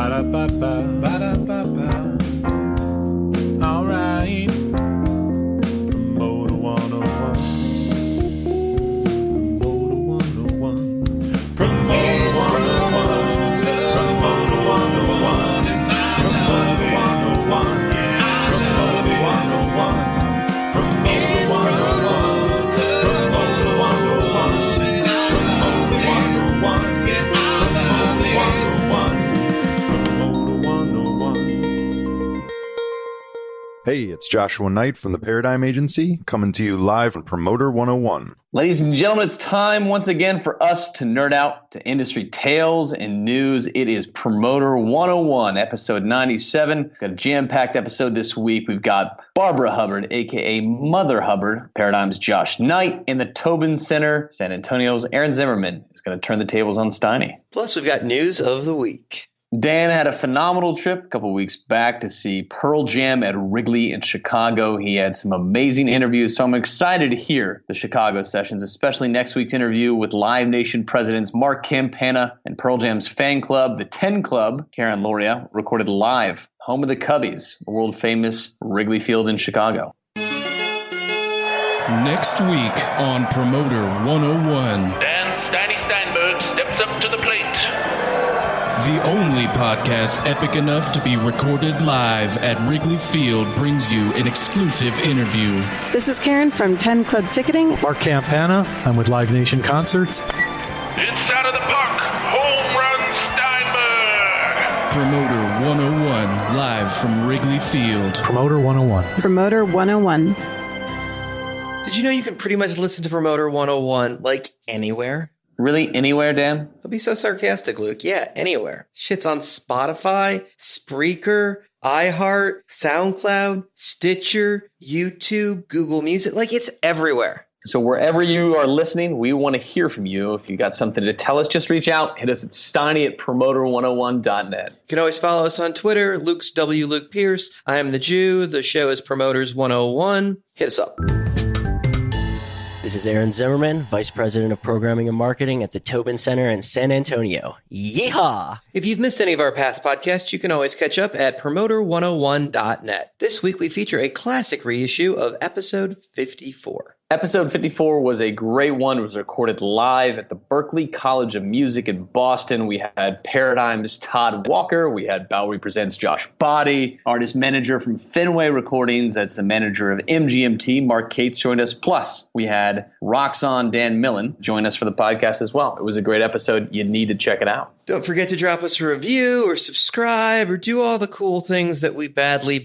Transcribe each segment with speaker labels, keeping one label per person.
Speaker 1: Ba-da-ba-ba, ba-da-ba-ba. All right. Promoter 101. Promoter 101. Promoter 101. Promoter 101. Promoter 101. Promoter 101. Promoter 101. Promoter 101. Promoter 101. Get out of the Promoter 101.
Speaker 2: Hey, it's Joshua Knight from the Paradigm Agency, coming to you live on Promoter 101.
Speaker 3: Ladies and gentlemen, it's time once again for us to nerd out to industry tales and news. It is Promoter 101, episode 97. Got a jam-packed episode this week. We've got Barbara Hubbard, a.k.a. Mother Hubbard, Paradigm's Josh Knight, and the Tobin Center, San Antonio's Aaron Zimmerman is going to turn the tables on Steiny.
Speaker 4: Plus, we've got news of the week.
Speaker 3: Dan had a phenomenal trip a couple weeks back to see Pearl Jam at Wrigley in Chicago. He had some amazing interviews, so I'm excited to hear the Chicago sessions, especially next week's interview with Live Nation presidents Mark Campana and Pearl Jam's fan club, the 10 Club, Karen Loria, recorded live, home of the Cubbies, the world-famous Wrigley Field in Chicago.
Speaker 5: Next week on Promoter 101.
Speaker 6: Dan Steiny Steinberg steps up to the plate.
Speaker 5: The only podcast epic enough to be recorded live at Wrigley Field brings you an exclusive interview.
Speaker 7: This is Karen from 10 Club Ticketing.
Speaker 8: Mark Campana. I'm with Live Nation Concerts.
Speaker 6: It's out of the park. Home run Steinberg.
Speaker 5: Promoter 101, live from Wrigley Field.
Speaker 8: Promoter 101.
Speaker 7: Promoter 101.
Speaker 4: Did you know you can pretty much listen to Promoter 101 like anywhere?
Speaker 3: Really, anywhere, Dan?
Speaker 4: Don't be so sarcastic, Luke. Yeah, anywhere. Shit's on Spotify, Spreaker, iHeart, SoundCloud, Stitcher, YouTube, Google Music. Like, it's everywhere.
Speaker 3: So wherever you are listening, we want to hear from you. If you got something to tell us, just reach out. Hit us at steiny@promoter101.net.
Speaker 4: You can always follow us on Twitter. Luke's W. Luke Pierce. I am the Jew. The show is Promoters 101. Hit us up. This is Aaron Zimmerman, Vice President of Programming and Marketing at the Tobin Center in San Antonio. Yeehaw! If you've missed any of our past podcasts, you can always catch up at promoter101.net. This week we feature a classic reissue of episode 54.
Speaker 3: Episode 54 was a great one. It was recorded live at the Berklee College of Music in Boston. We had Paradigm's Todd Walker. We had Bowery Presents Josh Body, artist manager from Fenway Recordings. That's the manager of MGMT. Mark Cates joined us. Plus, we had Roxanne Dan Millen join us for the podcast as well. It was a great episode. You need to check it out.
Speaker 4: Don't forget to drop us a review or subscribe or do all the cool things that we badly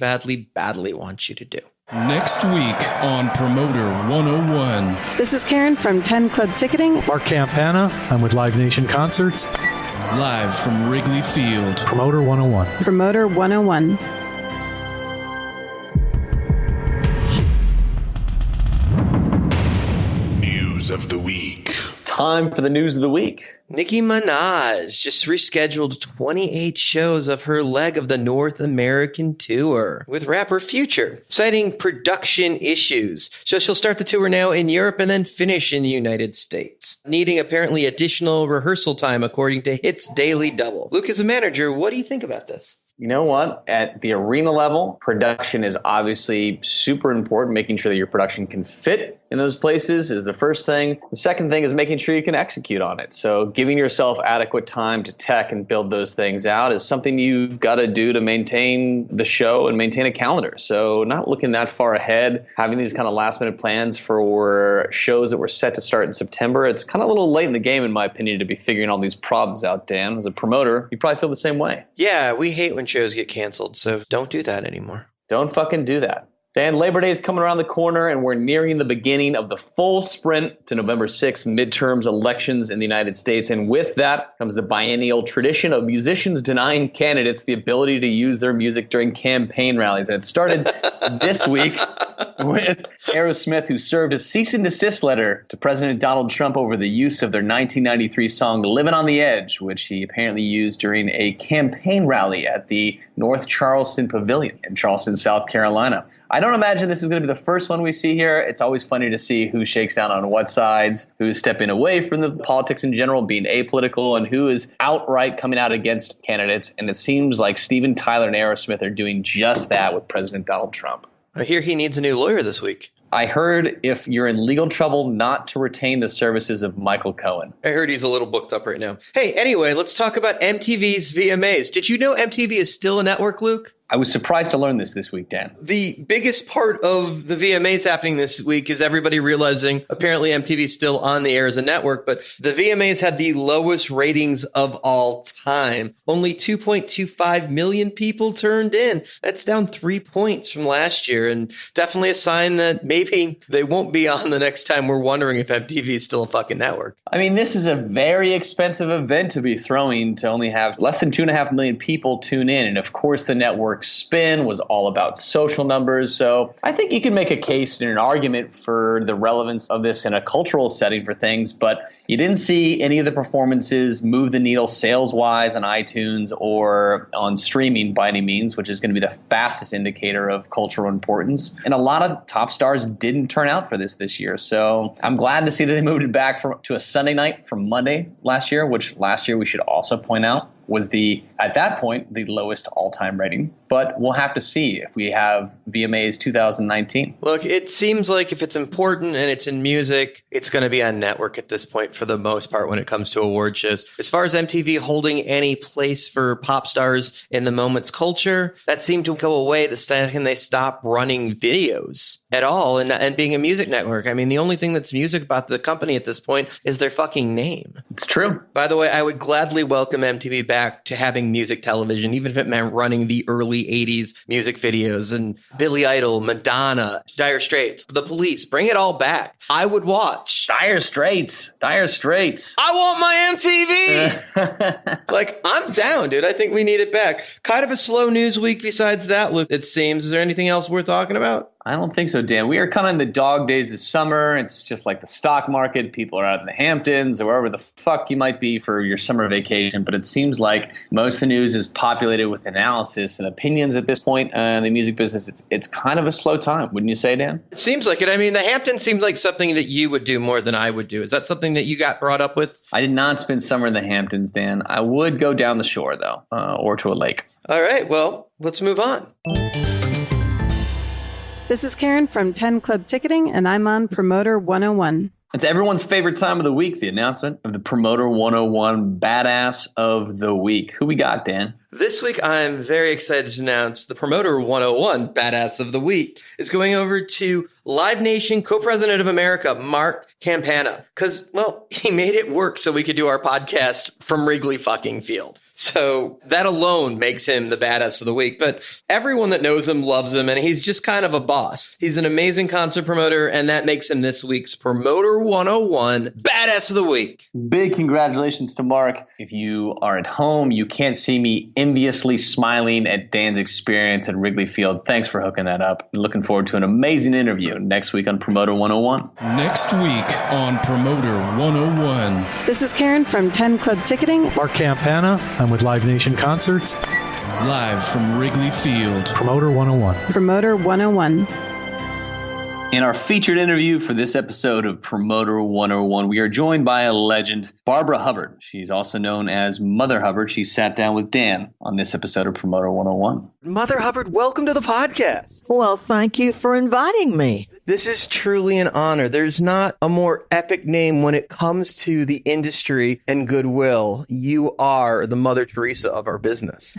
Speaker 4: want you to do.
Speaker 5: Next week on Promoter 101.
Speaker 7: This is Karen from 10 Club Ticketing.
Speaker 8: Mark Campana. I'm with Live Nation Concerts.
Speaker 5: Live from Wrigley Field.
Speaker 8: Promoter 101.
Speaker 7: Promoter 101.
Speaker 1: News of the week.
Speaker 3: Time for the news of the week.
Speaker 4: Nicki Minaj just rescheduled 28 shows of her leg of the North American tour with rapper Future, citing production issues. So she'll start the tour now in Europe and then finish in the United States, needing apparently additional rehearsal time according to Hits Daily Double. Luke, as a manager, what do you think about this?
Speaker 3: You know what? At the arena level, production is obviously super important. Making sure that your production can fit in those places is the first thing. The second thing is making sure you can execute on it. So giving yourself adequate time to tech and build those things out is something you've got to do to maintain the show and maintain a calendar. So not looking that far ahead, having these kind of last minute plans for shows that were set to start in September. It's kind of a little late in the game, in my opinion, to be figuring all these problems out, Dan. As a promoter, you probably feel the same way.
Speaker 4: Yeah, we hate when shows get canceled, so don't do that anymore.
Speaker 3: Don't fucking do that. Dan, Labor Day is coming around the corner, and we're nearing the beginning of the full sprint to November 6th midterms elections in the United States. And with that comes the biennial tradition of musicians denying candidates the ability to use their music during campaign rallies. And it started this week with Aerosmith, who served a cease and desist letter to President Donald Trump over the use of their 1993 song Living on the Edge, which he apparently used during a campaign rally at the North Charleston Pavilion in Charleston, South Carolina. I don't don't imagine this is going to be the first one we see here. It's always funny to see who shakes down on what sides, who's stepping away from the politics in general, being apolitical, and who is outright coming out against candidates. And it seems like Steven Tyler and Aerosmith are doing just that with President Donald Trump.
Speaker 4: I hear he needs a new lawyer this week.
Speaker 3: I heard if you're in legal trouble, not to retain the services of Michael Cohen.
Speaker 4: I heard he's a little booked up right now. Hey, anyway, let's talk about MTV's VMAs. Did you know MTV is still a network, Luke?
Speaker 3: I was surprised to learn this week, Dan.
Speaker 4: The biggest part of the VMAs happening this week is everybody realizing apparently MTV is still on the air as a network, but the VMAs had the lowest ratings of all time. Only 2.25 million people turned in. That's down 3 points from last year, and definitely a sign that maybe they won't be on the next time we're wondering if MTV is still a fucking network.
Speaker 3: I mean, this is a very expensive event to be throwing to only have less than 2.5 million people tune in. And of course, the network spin was all about social numbers. So I think you can make a case and an argument for the relevance of this in a cultural setting for things, but you didn't see any of the performances move the needle sales-wise on iTunes or on streaming by any means, which is going to be the fastest indicator of cultural importance. And a lot of top stars didn't turn out for this year. So I'm glad to see that they moved it back to a Sunday night from Monday last year, which last year we should also point out was at that point, the lowest all-time rating. But we'll have to see if we have VMAs 2019.
Speaker 4: Look, it seems like if it's important and it's in music, it's going to be on network at this point for the most part when it comes to award shows. As far as MTV holding any place for pop stars in the moment's culture, that seemed to go away the second they stopped running videos at all and being a music network. I mean, the only thing that's music about the company at this point is their fucking name.
Speaker 3: It's true.
Speaker 4: By the way, I would gladly welcome MTV back to having music television, even if it meant running the early 80s music videos and Billy Idol, Madonna, Dire Straits, The Police. Bring it all back. I would watch.
Speaker 3: Dire Straits.
Speaker 4: I want my MTV. Like, I'm down, dude. I think we need it back. Kind of a slow news week besides that, Luke, it seems. Is there anything else worth talking about?
Speaker 3: I don't think so, Dan. We are kind of in the dog days of summer. It's just like the stock market. People are out in the Hamptons or wherever the fuck you might be for your summer vacation. But it seems like most of the news is populated with analysis and opinions at this point. In the music business, it's kind of a slow time. Wouldn't you say, Dan?
Speaker 4: It seems like it. I mean, the Hamptons seems like something that you would do more than I would do. Is that something that you got brought up with?
Speaker 3: I did not spend summer in the Hamptons, Dan. I would go down the shore, though, or to a lake.
Speaker 4: All right. Well, let's move on.
Speaker 7: This is Karen from 10 Club Ticketing, and I'm on Promoter 101.
Speaker 3: It's everyone's favorite time of the week, the announcement of the Promoter 101 Badass of the Week. Who we got, Dan?
Speaker 4: This week, I'm very excited to announce the Promoter 101 Badass of the Week is going over to Live Nation Co-President of America, Mark Campana. Because, well, he made it work so we could do our podcast from Wrigley fucking Field. So that alone makes him the badass of the week. But everyone that knows him loves him, and he's just kind of a boss. He's an amazing concert promoter, and that makes him this week's Promoter 101 Badass of the Week.
Speaker 3: Big congratulations to Mark. If you are at home, you can't see me enviously smiling at Dan's experience at Wrigley Field. Thanks for hooking that up. Looking forward to an amazing interview next week on Promoter 101.
Speaker 5: Next week on Promoter 101.
Speaker 7: This is Karen from 10 Club Ticketing.
Speaker 8: Mark Campana. I'm with Live Nation Concerts.
Speaker 5: Live from Wrigley Field.
Speaker 8: Promoter 101.
Speaker 7: Promoter 101.
Speaker 3: In our featured interview for this episode of Promoter 101, we are joined by a legend, Barbara Hubbard. She's also known as Mother Hubbard. She sat down with Dan on this episode of Promoter 101.
Speaker 4: Mother Hubbard, welcome to the podcast.
Speaker 9: Well, thank you for inviting me.
Speaker 4: This is truly an honor. There's not a more epic name when it comes to the industry and goodwill. You are the Mother Teresa of our business.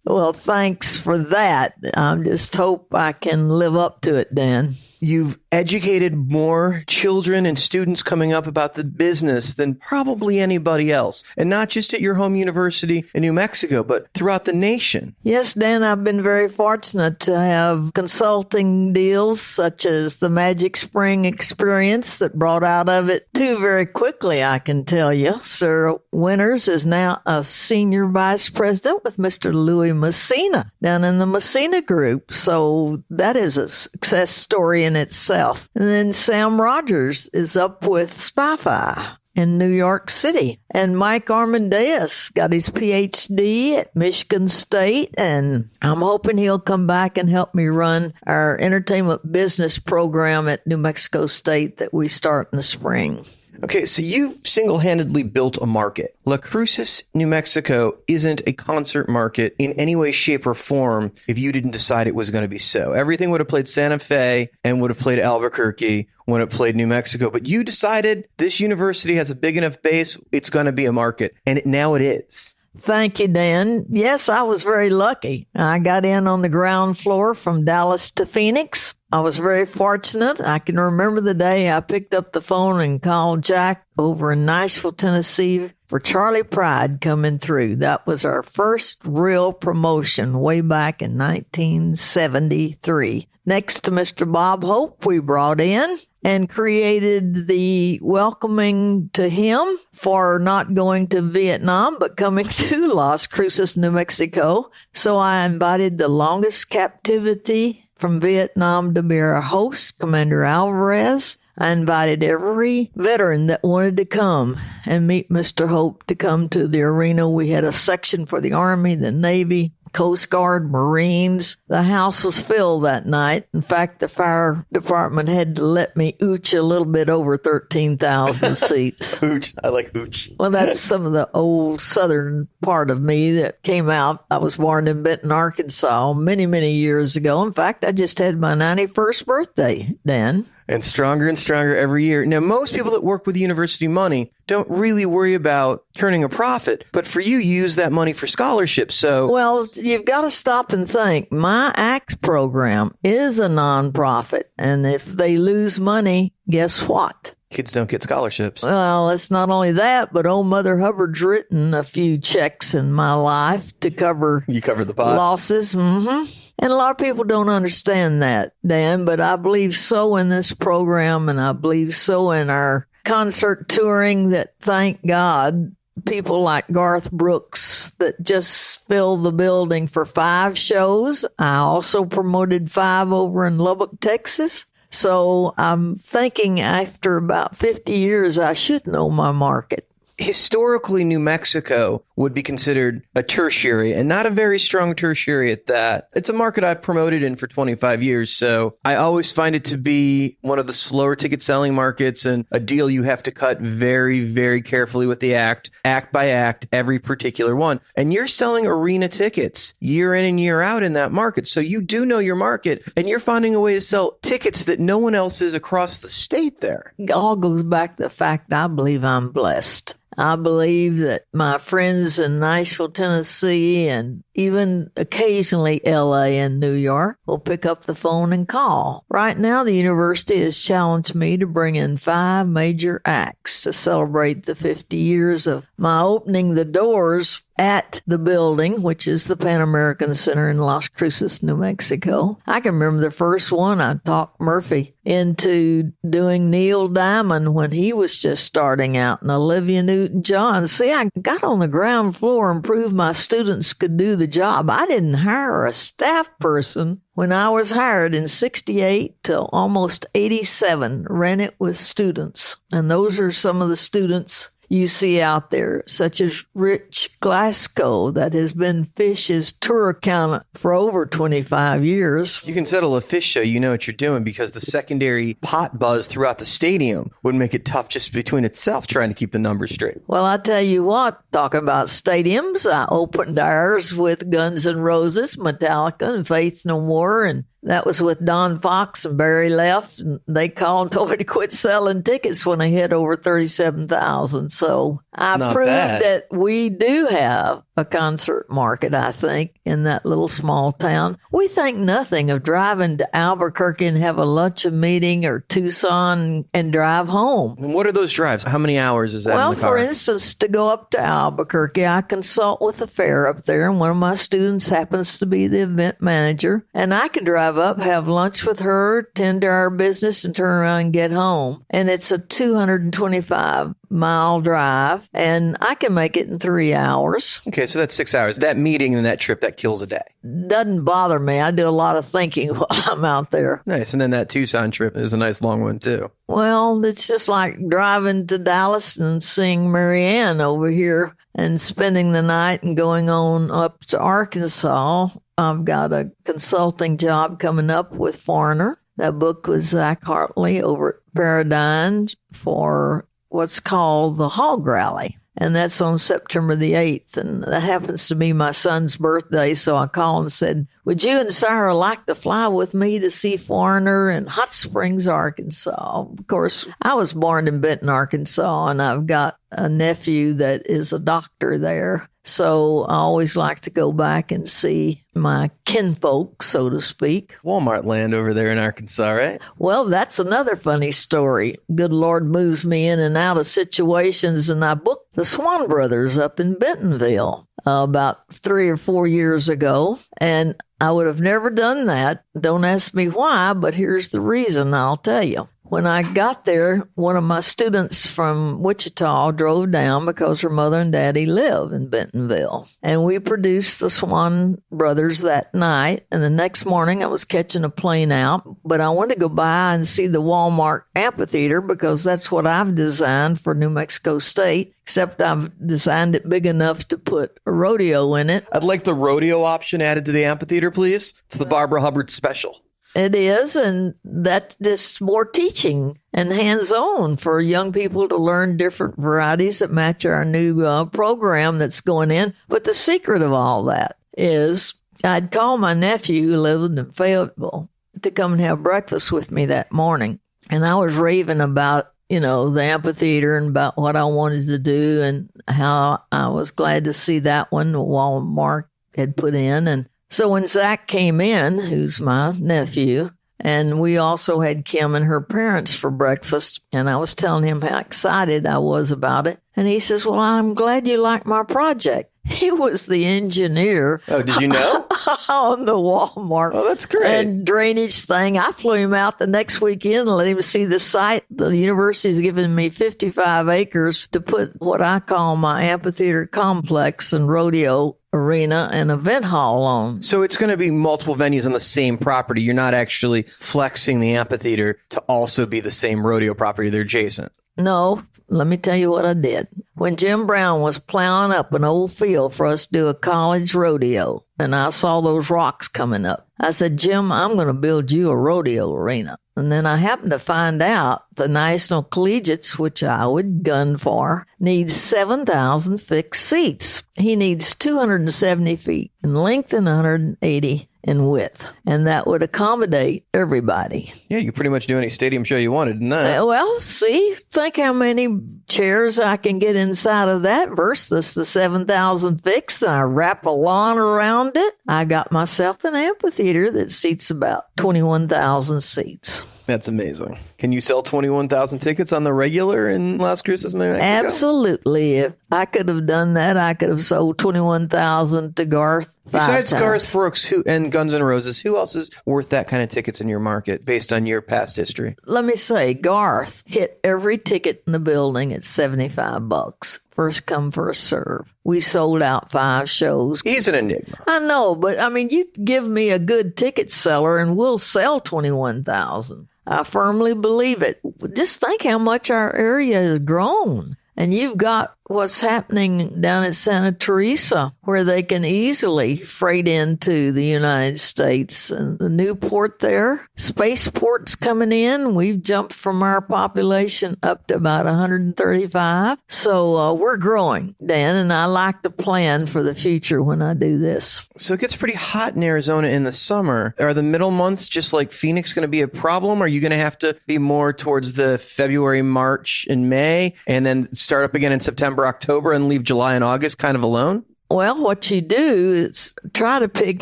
Speaker 9: Well, thanks for that. I just hope I can live up to it, Dan.
Speaker 4: You've educated more children and students coming up about the business than probably anybody else. And not just at your home university in New Mexico, but throughout the nation.
Speaker 9: Yes, Dan, I've been very fortunate to have consulting deals such as the Magic Spring experience that brought out of it too very quickly, I can tell you. Sir Winters is now a senior vice president with Mr. Louis Messina down in the Messina Group. So that is a success story in itself. And then Sam Rogers is up with Spy-Fi. in New York City. And Mike Armandeus got his PhD at Michigan State, and I'm hoping he'll come back and help me run our entertainment business program at New Mexico State that we start in the spring.
Speaker 4: Okay, so you've single-handedly built a market. La Cruces, New Mexico isn't a concert market in any way, shape, or form if you didn't decide it was going to be so. Everything would have played Santa Fe and would have played Albuquerque when it played New Mexico. But you decided this university has a big enough base, it's going to be a market. And now it is.
Speaker 9: Thank you, Dan. Yes, I was very lucky. I got in on the ground floor from Dallas to Phoenix. I was very fortunate. I can remember the day I picked up the phone and called Jack over in Nashville, Tennessee for Charlie Pride coming through. That was our first real promotion way back in 1973. Next to Mr. Bob Hope, we brought in and created the welcoming to him for not going to Vietnam, but coming to Las Cruces, New Mexico. So I invited the longest captivity from Vietnam to be our host, Commander Alvarez. I invited every veteran that wanted to come and meet Mr. Hope to come to the arena. We had a section for the Army, the Navy, Coast Guard, Marines. The house was filled that night. In fact, the fire department had to let me ooch a little bit over 13,000 seats.
Speaker 4: Ooch. I like ooch.
Speaker 9: Well, that's some of the old southern part of me that came out. I was born in Benton, Arkansas many, many years ago. In fact, I just had my 91st birthday, Dan.
Speaker 4: And stronger every year. Now, most people that work with university money don't really worry about turning a profit. But for you, you use that money for scholarships. So,
Speaker 9: well, you've got to stop and think. My ACT program is a nonprofit. And if they lose money, guess what?
Speaker 4: Kids don't get scholarships.
Speaker 9: Well, it's not only that, but old Mother Hubbard's written a few checks in my life to cover
Speaker 4: You covered the pot.
Speaker 9: Losses. Mm-hmm. And a lot of people don't understand that, Dan, but I believe so in this program, and I believe so in our concert touring that, thank God, people like Garth Brooks that just filled the building for 5 shows. I also promoted 5 over in Lubbock, Texas. So I'm thinking after about 50 years, I should know my market.
Speaker 4: Historically, New Mexico would be considered a tertiary, and not a very strong tertiary at that. It's a market I've promoted in for 25 years, so I always find it to be one of the slower ticket selling markets and a deal you have to cut very, very carefully with the act by act, every particular one. And you're selling arena tickets year in and year out in that market, so you do know your market, and you're finding a way to sell tickets that no one else is across the state there.
Speaker 9: It all goes back to the fact I believe I'm blessed. I believe that my friends in Nashville, Tennessee, and even occasionally LA and New York will pick up the phone and call. Right now, the university has challenged me to bring in 5 major acts to celebrate the 50 years of my opening the doors at the building, which is the Pan American Center in Las Cruces, New Mexico. I can remember the first one. I talked Murphy into doing Neil Diamond when he was just starting out, and Olivia Newton-John. See, I got on the ground floor and proved my students could do the job. I didn't hire a staff person. When I was hired in 68 till almost 87, ran it with students. And those are some of the students you see out there, such as Rich Glasgow, that has been Fish's tour accountant for over 25 years.
Speaker 4: You can settle a Fish show, you know what you're doing, because the secondary pot buzz throughout the stadium would make it tough just between itself trying to keep the numbers straight.
Speaker 9: Well, I tell you what, talking about stadiums, I opened ours with Guns N' Roses, Metallica, and Faith No More, and that was with Don Fox and Barry left, and they called and told me to quit selling tickets when I hit over 37,000. So I proved that we do have a concert market, I think, in that little small town. We think nothing of driving to Albuquerque and have a luncheon meeting, or Tucson and drive home.
Speaker 4: And what are those drives? How many hours is that in the car?
Speaker 9: Well, for instance, to go up to Albuquerque, I consult with the fair up there, and one of my students happens to be the event manager, and I can drive up, have lunch with her, tend to our business, and turn around and get home. And it's a 225-mile drive, and I can make it in 3 hours.
Speaker 4: Okay, Okay, so that's 6 hours. That meeting and that trip, that kills a day.
Speaker 9: Doesn't bother me. I do a lot of thinking while I'm out there.
Speaker 4: Nice. And then that Tucson trip is a nice long one, too.
Speaker 9: Well, it's just like driving to Dallas and seeing Marianne over here and spending the night and going on up to Arkansas. I've got a consulting job coming up with Foreigner. That book was Zach Hartley over at Paradigm for what's called the Hog Rally. And that's on September the 8th. And that happens to be my son's birthday. So I called and said, would you and Sarah like to fly with me to see Foreigner in Hot Springs, Arkansas? Of course, I was born in Benton, Arkansas, and I've got a nephew that is a doctor there. So I always like to go back and see my kinfolk, so to speak.
Speaker 4: Walmart land over there in Arkansas, right?
Speaker 9: Well, that's another funny story. Good Lord moves me in and out of situations, and I booked the Swan Brothers up in Bentonville about 3 or 4 years ago, and I would have never done that. Don't ask me why, but here's the reason, I'll tell you. When I got there, one of my students from Wichita drove down because her mother and daddy live in Bentonville. And we produced the Swan Brothers that night. And the next morning I was catching a plane out. But I wanted to go by and see the Walmart amphitheater because that's what I've designed for New Mexico State. Except I've designed it big enough to put a rodeo in it.
Speaker 4: I'd like the rodeo option added to the amphitheater, please. It's the Barbara Hubbard special.
Speaker 9: It is, and that's just more teaching and hands-on for young people to learn different varieties that match our new program that's going in. But the secret of all that is I'd call my nephew who lived in Fayetteville to come and have breakfast with me that morning. And I was raving about, the amphitheater and about what I wanted to do and how I was glad to see that one Walmart had put in. And so when Zach came in, who's my nephew, and we also had Kim and her parents for breakfast, and I was telling him how excited I was about it. And he says, well, I'm glad you like my project. He was the engineer.
Speaker 4: Oh, did you know?
Speaker 9: On the Walmart.
Speaker 4: Oh, that's great.
Speaker 9: And drainage thing. I flew him out the next weekend and let him see the site. The university's given me 55 acres to put what I call my amphitheater complex and rodeo arena and event hall on.
Speaker 4: So it's going to be multiple venues on the same property. You're not actually flexing the amphitheater to also be the same rodeo property. They're adjacent.
Speaker 9: No, let me tell you what I did. When Jim Brown was plowing up an old field for us to do a college rodeo, and I saw those rocks coming up, I said, Jim, I'm going to build you a rodeo arena. And then I happened to find out the National Collegiates, which I would gun for, needs 7,000 fixed seats. He needs 270 feet in length and 180 in width. And that would accommodate everybody.
Speaker 4: Yeah, you could pretty much do any stadium show you wanted in that.
Speaker 9: Well, see, think how many chairs I can get inside of that versus the 7,000 fixed. And I wrap a lawn around it. I got myself an amphitheater that seats about 21,000 seats.
Speaker 4: That's amazing. Can you sell 21,000 tickets on the regular in Las Cruces, New Mexico?
Speaker 9: Absolutely. If I could have done that, I could have sold 21,000 to Garth.
Speaker 4: Besides Garth Brooks and Guns N' Roses, who else is worth that kind of tickets in your market based on your past history?
Speaker 9: Let me say, Garth hit every ticket in the building at $75. First come, first serve. We sold out 5 shows.
Speaker 4: He's an enigma.
Speaker 9: I know, but I mean, you give me a good ticket seller and we'll sell 21,000. I firmly believe it. Just think how much our area has grown. And you've got what's happening down at Santa Teresa, where they can easily freight into the United States. And the new port there, spaceport's coming in. We've jumped from our population up to about 135. So we're growing, Dan, and I like to plan for the future when I do this.
Speaker 4: So it gets pretty hot in Arizona in the summer. Are the middle months, just like Phoenix, going to be a problem? Are you going to have to be more towards the February, March, and May, and then start up again in September, October, and leave July and August kind of alone?
Speaker 9: Well, what you do is try to pick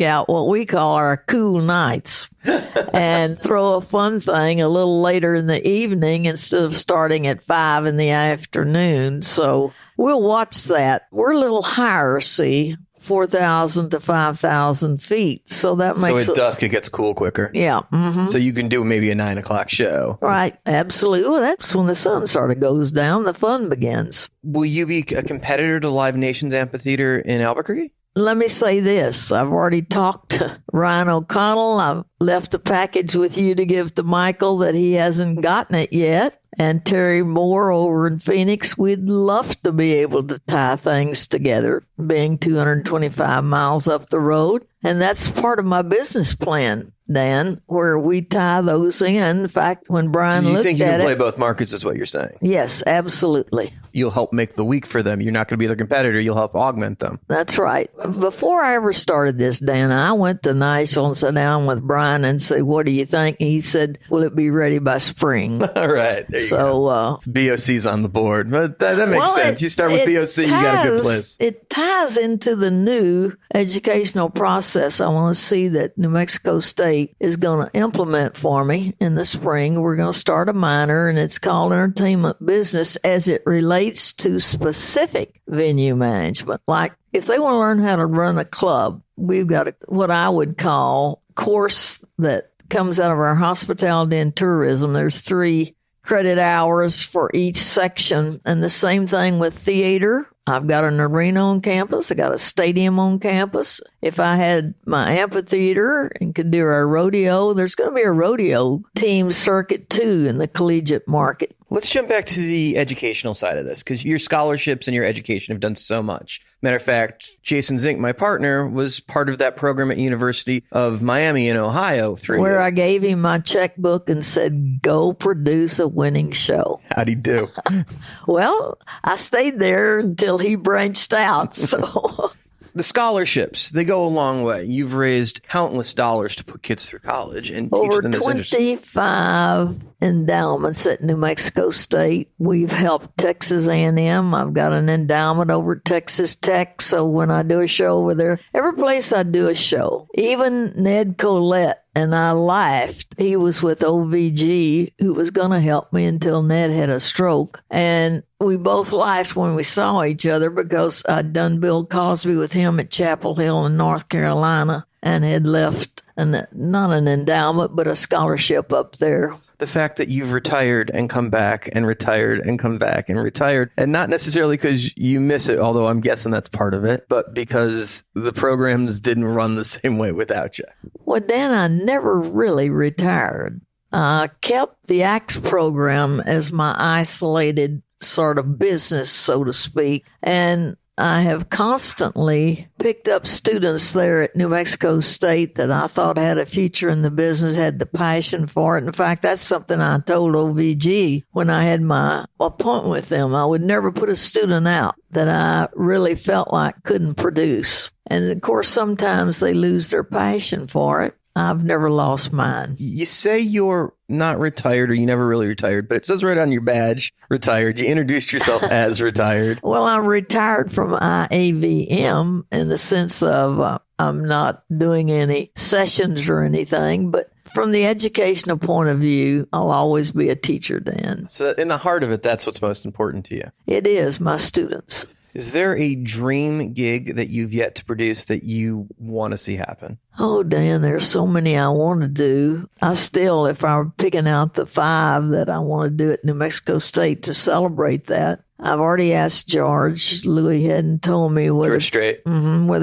Speaker 9: out what we call our cool nights and throw a fun thing a little later in the evening instead of starting at 5 in the afternoon. So we'll watch that. We're a little higher, see, 4,000 to 5,000 feet. So that makes
Speaker 4: So at dusk, it gets cool quicker.
Speaker 9: Yeah. Mm-hmm.
Speaker 4: So you can do maybe a 9 o'clock show.
Speaker 9: Right. Absolutely. Well, that's when the sun sort of goes down. The fun begins.
Speaker 4: Will you be a competitor to Live Nation's amphitheater in Albuquerque?
Speaker 9: Let me say this. I've already talked to Ryan O'Connell. I've left a package with you to give to Michael that he hasn't gotten it yet. And Terry Moore over in Phoenix, we'd love to be able to tie things together, being 225 miles up the road. And that's part of my business plan, Dan, where we tie those in. In fact, when Brian looked at it...
Speaker 4: You think you can play both markets is what you're saying?
Speaker 9: Yes, absolutely.
Speaker 4: You'll help make the week for them. You're not going to be their competitor. You'll help augment them.
Speaker 9: That's right. Before I ever started this, Dan, I went to Nashville and sat down with Brian and said, what do you think? And he said, will it be ready by spring?
Speaker 4: All right. There you go. BOC's on the board. But that makes sense. You start with BOC, you got a good place.
Speaker 9: It ties into the new educational process I want to see that New Mexico State is going to implement for me in the spring. We're going to start a minor, and it's called Entertainment Business as it relates to specific venue management. Like if they want to learn how to run a club, we've got what I would call course that comes out of our hospitality and tourism. There's 3 credit hours for each section, and the same thing with theater. I've got an arena on campus. I got a stadium on campus. If I had my amphitheater and could do our rodeo, there's going to be a rodeo team circuit too in the collegiate market.
Speaker 4: Let's jump back to the educational side of this, because your scholarships and your education have done so much. Matter of fact, Jason Zink, my partner, was part of that program at University of Miami in Ohio.
Speaker 9: Where I gave him my checkbook and said, go produce a winning show.
Speaker 4: How'd he do?
Speaker 9: Well, I stayed there until he branched out, so...
Speaker 4: The scholarships, they go a long way. You've raised countless dollars to put kids through college and teach them this industry.
Speaker 9: Over 25 endowments at New Mexico State. We've helped Texas A&M. I've got an endowment over at Texas Tech. So when I do a show over there, every place I do a show, even Ned Collette, and I laughed. He was with OVG, who was going to help me until Ned had a stroke. And we both laughed when we saw each other because I'd done Bill Cosby with him at Chapel Hill in North Carolina and had left not an endowment, but a scholarship up there.
Speaker 4: The fact that you've retired and come back and retired and come back and retired, and not necessarily because you miss it, although I'm guessing that's part of it, but because the programs didn't run the same way without you.
Speaker 9: Well, Dan, I never really retired. I kept the ACTS program as my isolated sort of business, so to speak, and I have constantly picked up students there at New Mexico State that I thought had a future in the business, had the passion for it. In fact, that's something I told OVG when I had my appointment with them. I would never put a student out that I really felt like couldn't produce. And of course, sometimes they lose their passion for it. I've never lost mine.
Speaker 4: You say you're not retired, or you never really retired, but it says right on your badge, retired. You introduced yourself as retired.
Speaker 9: Well, I'm retired from IAVM in the sense of I'm not doing any sessions or anything, but from the educational point of view, I'll always be a teacher, Dan.
Speaker 4: So in the heart of it, that's what's most important to you.
Speaker 9: It is, my students.
Speaker 4: Is there a dream gig that you've yet to produce that you want to see happen?
Speaker 9: Oh, Dan, there's so many I want to do. I still, if I were picking out the 5 that I want to do at New Mexico State to celebrate that, I've already asked George. Louis hadn't told me whether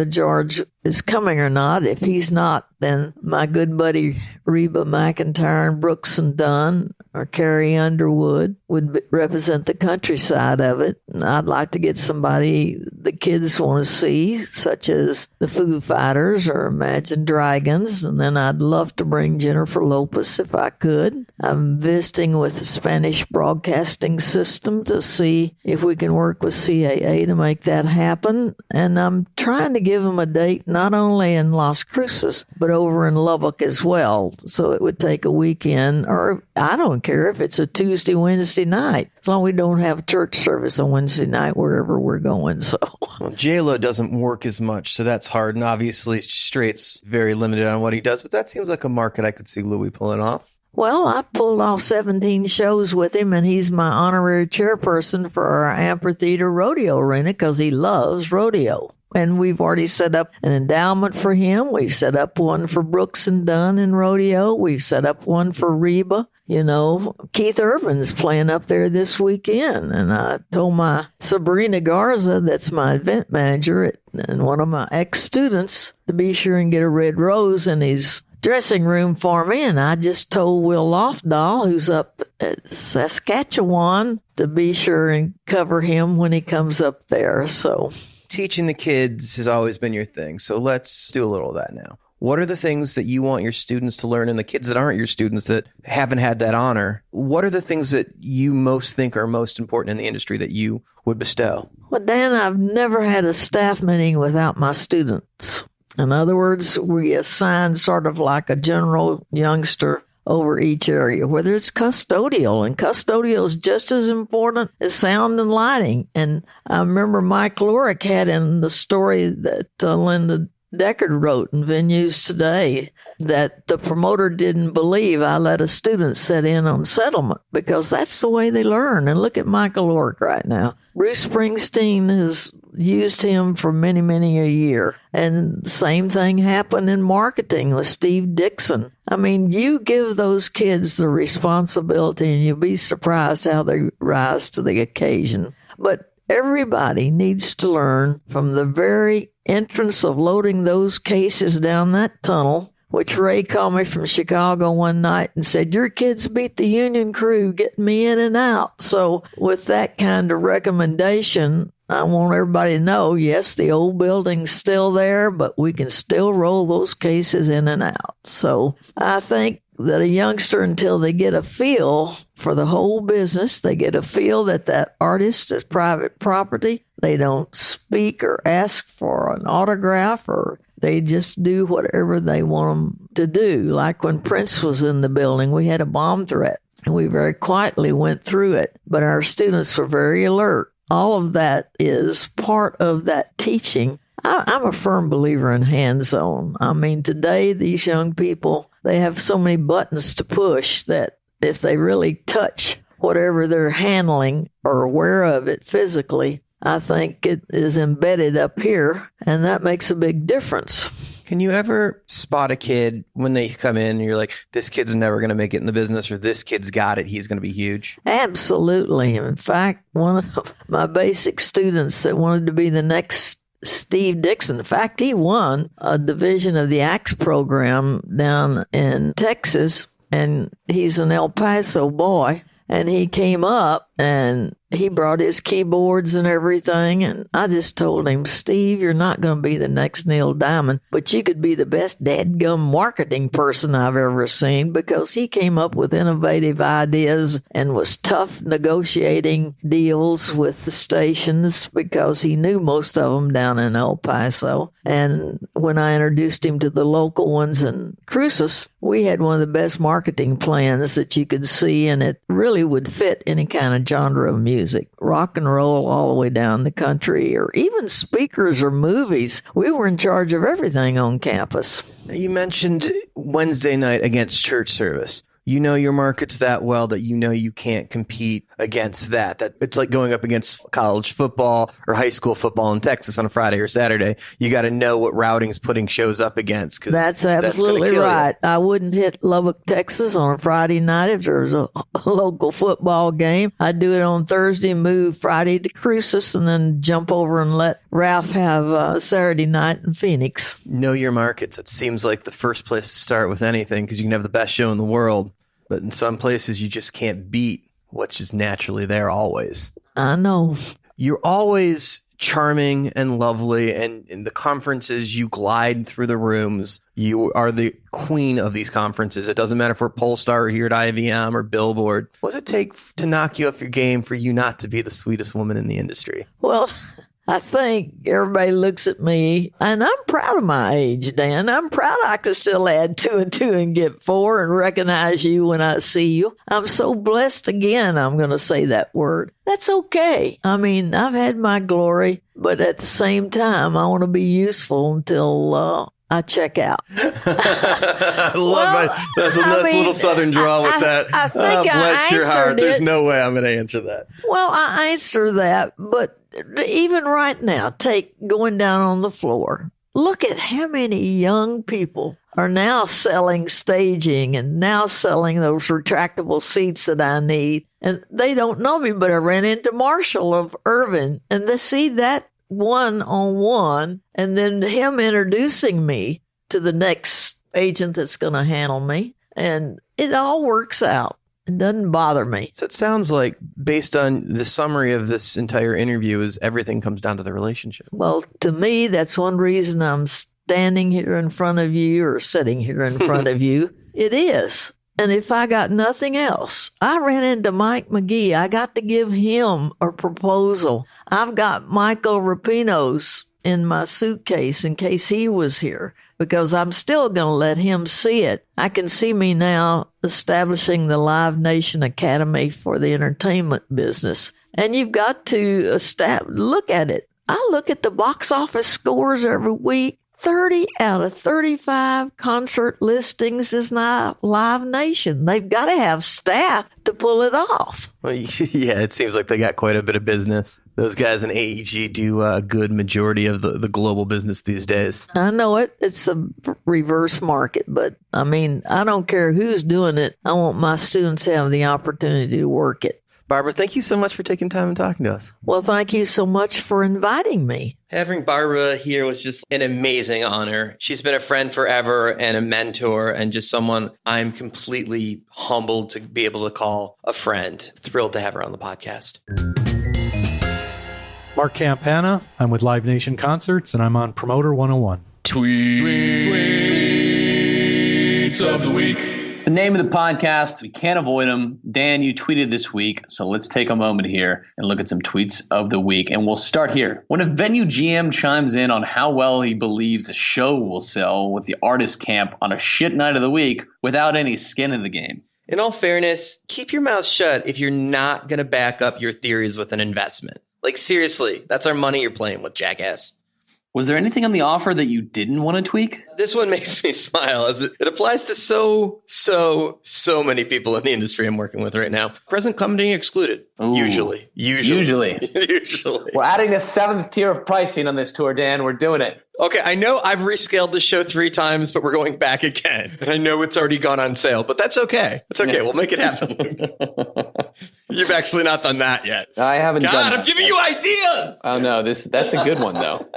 Speaker 9: George is coming or not. If he's not, then my good buddy Reba McIntyre and Brooks and Dunn or Carrie Underwood would represent the countryside of it. And I'd like to get somebody the kids want to see, such as the Foo Fighters or Imagine Dragons. And then I'd love to bring Jennifer Lopez if I could. I'm visiting with the Spanish Broadcasting System to see if we can work with CAA to make that happen. And I'm trying to give them a date not only in Las Cruces, but over in Lubbock as well. So it would take a weekend, or I don't care if it's a Tuesday, Wednesday night, as long as we don't have church service on Wednesday night wherever we're going. So
Speaker 4: well, J-Lo doesn't work as much, so that's hard. And obviously Straight's very limited on what he does, but that seems like a market I could see Louis pulling off.
Speaker 9: Well, I pulled off 17 shows with him, and he's my honorary chairperson for our amphitheater rodeo arena because he loves rodeo. And we've already set up an endowment for him. We've set up one for Brooks and Dunn in rodeo. We've set up one for Reba. You know, Keith Urban's playing up there this weekend. And I told my Sabrina Garza, that's my event manager and one of my ex-students, to be sure and get a red rose in his dressing room for me. And I just told Will Lofdahl, who's up at Saskatchewan, to be sure and cover him when he comes up there. So
Speaker 4: teaching the kids has always been your thing. So let's do a little of that now. What are the things that you want your students to learn, and the kids that aren't your students that haven't had that honor? What are the things that you most think are most important in the industry that you would bestow?
Speaker 9: Well, Dan, I've never had a staff meeting without my students. In other words, we assign sort of like a general youngster over each area, whether it's custodial, and custodial is just as important as sound and lighting. And I remember Mike Lorick had in the story that Linda Deckard wrote in Venues Today that the promoter didn't believe I let a student sit in on settlement, because that's the way they learn. And look at Michael Lorick right now. Bruce Springsteen has used him for many, many a year. And the same thing happened in marketing with Steve Dixon. I mean, you give those kids the responsibility and you'll be surprised how they rise to the occasion. But everybody needs to learn from the very entrance of loading those cases down that tunnel, which Ray called me from Chicago one night and said, your kids beat the union crew getting me in and out. So with that kind of recommendation, I want everybody to know, yes, the old building's still there, but we can still roll those cases in and out. So I think that a youngster, until they get a feel for the whole business, they get a feel that that artist is private property, they don't speak or ask for an autograph, or they just do whatever they want them to do. Like when Prince was in the building, we had a bomb threat, and we very quietly went through it, but our students were very alert. All of that is part of that teaching. I'm a firm believer in hands-on. I mean, today, these young people, they have so many buttons to push that if they really touch whatever they're handling or aware of it physically, I think it is embedded up here, and that makes a big difference.
Speaker 4: Can you ever spot a kid when they come in and you're like, this kid's never going to make it in the business, or this kid's got it, he's going to be huge?
Speaker 9: Absolutely. In fact, one of my basic students that wanted to be the next Steve Dixon, in fact, he won a division of the AXE program down in Texas, and he's an El Paso boy, and he came up and he brought his keyboards and everything, and I just told him, Steve, you're not going to be the next Neil Diamond, but you could be the best dadgum marketing person I've ever seen, because he came up with innovative ideas and was tough negotiating deals with the stations because he knew most of them down in El Paso. And when I introduced him to the local ones in Cruces, we had one of the best marketing plans that you could see, and it really would fit any kind of genre of music, rock and roll all the way down the country, or even speakers or movies. We were in charge of everything on campus.
Speaker 4: You mentioned Wednesday night against church service. You know your markets that well that you know you can't compete against that. That it's like going up against college football or high school football in Texas on a Friday or Saturday. You got to know what routing's putting shows up against.
Speaker 9: That's absolutely right. I wouldn't hit Lubbock, Texas on a Friday night if there was a local football game. I'd do it on Thursday, move Friday to Cruces, and then jump over and let Ralph have Saturday night in Phoenix.
Speaker 4: Know your markets. It seems like the first place to start with anything, because you can have the best show in the world. But in some places, you just can't beat what's just naturally there always.
Speaker 9: I know.
Speaker 4: You're always charming and lovely, and in the conferences, you glide through the rooms. You are the queen of these conferences. It doesn't matter if we're Polestar or here at IVM or Billboard. What does it take to knock you off your game for you not to be the sweetest woman in the industry?
Speaker 9: Well, I think everybody looks at me, and I'm proud of my age, Dan. I'm proud I can still add 2 and 2 and get 4 and recognize you when I see you. I'm so blessed again, I'm going to say that word. That's okay. I mean, I've had my glory, but at the same time, I want to be useful until I check out.
Speaker 4: I love that's a nice little southern draw with that.
Speaker 9: I think
Speaker 4: bless
Speaker 9: I
Speaker 4: your heart.
Speaker 9: answered
Speaker 4: There's
Speaker 9: it.
Speaker 4: no way I'm going to answer that.
Speaker 9: Well, I answer that, but even right now, take going down on the floor. Look at how many young people are now selling staging and now selling those retractable seats that I need. And they don't know me, but I ran into Marshall of Irvin, and they see that one-on-one, and then him introducing me to the next agent that's going to handle me. And it all works out. It doesn't bother me.
Speaker 4: So it sounds like, based on the summary of this entire interview, is everything comes down to the relationship.
Speaker 9: Well, to me, that's one reason I'm standing here in front of you or sitting here in front of you. It is. And if I got nothing else, I ran into Mike McGee. I got to give him a proposal. I've got Michael Rapinoe's in my suitcase in case he was here, because I'm still going to let him see it. I can see me now establishing the Live Nation Academy for the entertainment business. And you've got to look at it. I look at the box office scores every week. 30 out of 35 concert listings is not Live Nation. They've got to have staff to pull it off.
Speaker 4: Well, yeah, it seems like they got quite a bit of business. Those guys in AEG do a good majority of the global business these days.
Speaker 9: I know it. It's a reverse market, but I mean, I don't care who's doing it. I want my students to have the opportunity to work it.
Speaker 4: Barbara, thank you so much for taking time and talking to us.
Speaker 9: Well, thank you so much for inviting me.
Speaker 4: Having Barbara here was just an amazing honor. She's been a friend forever and a mentor, and just someone I'm completely humbled to be able to call a friend. Thrilled to have her on the podcast.
Speaker 8: Mark Campana. I'm with Live Nation Concerts, and I'm on Promoter 101.
Speaker 5: Tweets of the week.
Speaker 3: It's the name of the podcast. We can't avoid them. Dan, you tweeted this week, so let's take a moment here and look at some tweets of the week. And we'll start here. When a venue GM chimes in on how well he believes a show will sell with the artist camp on a shit night of the week without any skin in the game.
Speaker 4: In all fairness, keep your mouth shut if you're not going to back up your theories with an investment. Like, seriously, that's our money you're playing with, jackass.
Speaker 3: Was there anything on the offer that you didn't want to tweak?
Speaker 4: This one makes me smile, as it applies to so many people in the industry I'm working with right now. Present company excluded.
Speaker 3: Ooh.
Speaker 4: Usually.
Speaker 3: Usually. We're adding a seventh tier of pricing on this tour, Dan. We're doing it.
Speaker 4: Okay, I know I've rescaled the show 3 times, but we're going back again. And I know it's already gone on sale, but that's okay. It's okay. We'll make it happen. You've actually not done that yet.
Speaker 3: I haven't done that.
Speaker 4: God, I'm giving you ideas!
Speaker 3: Oh, no. That's a good one, though.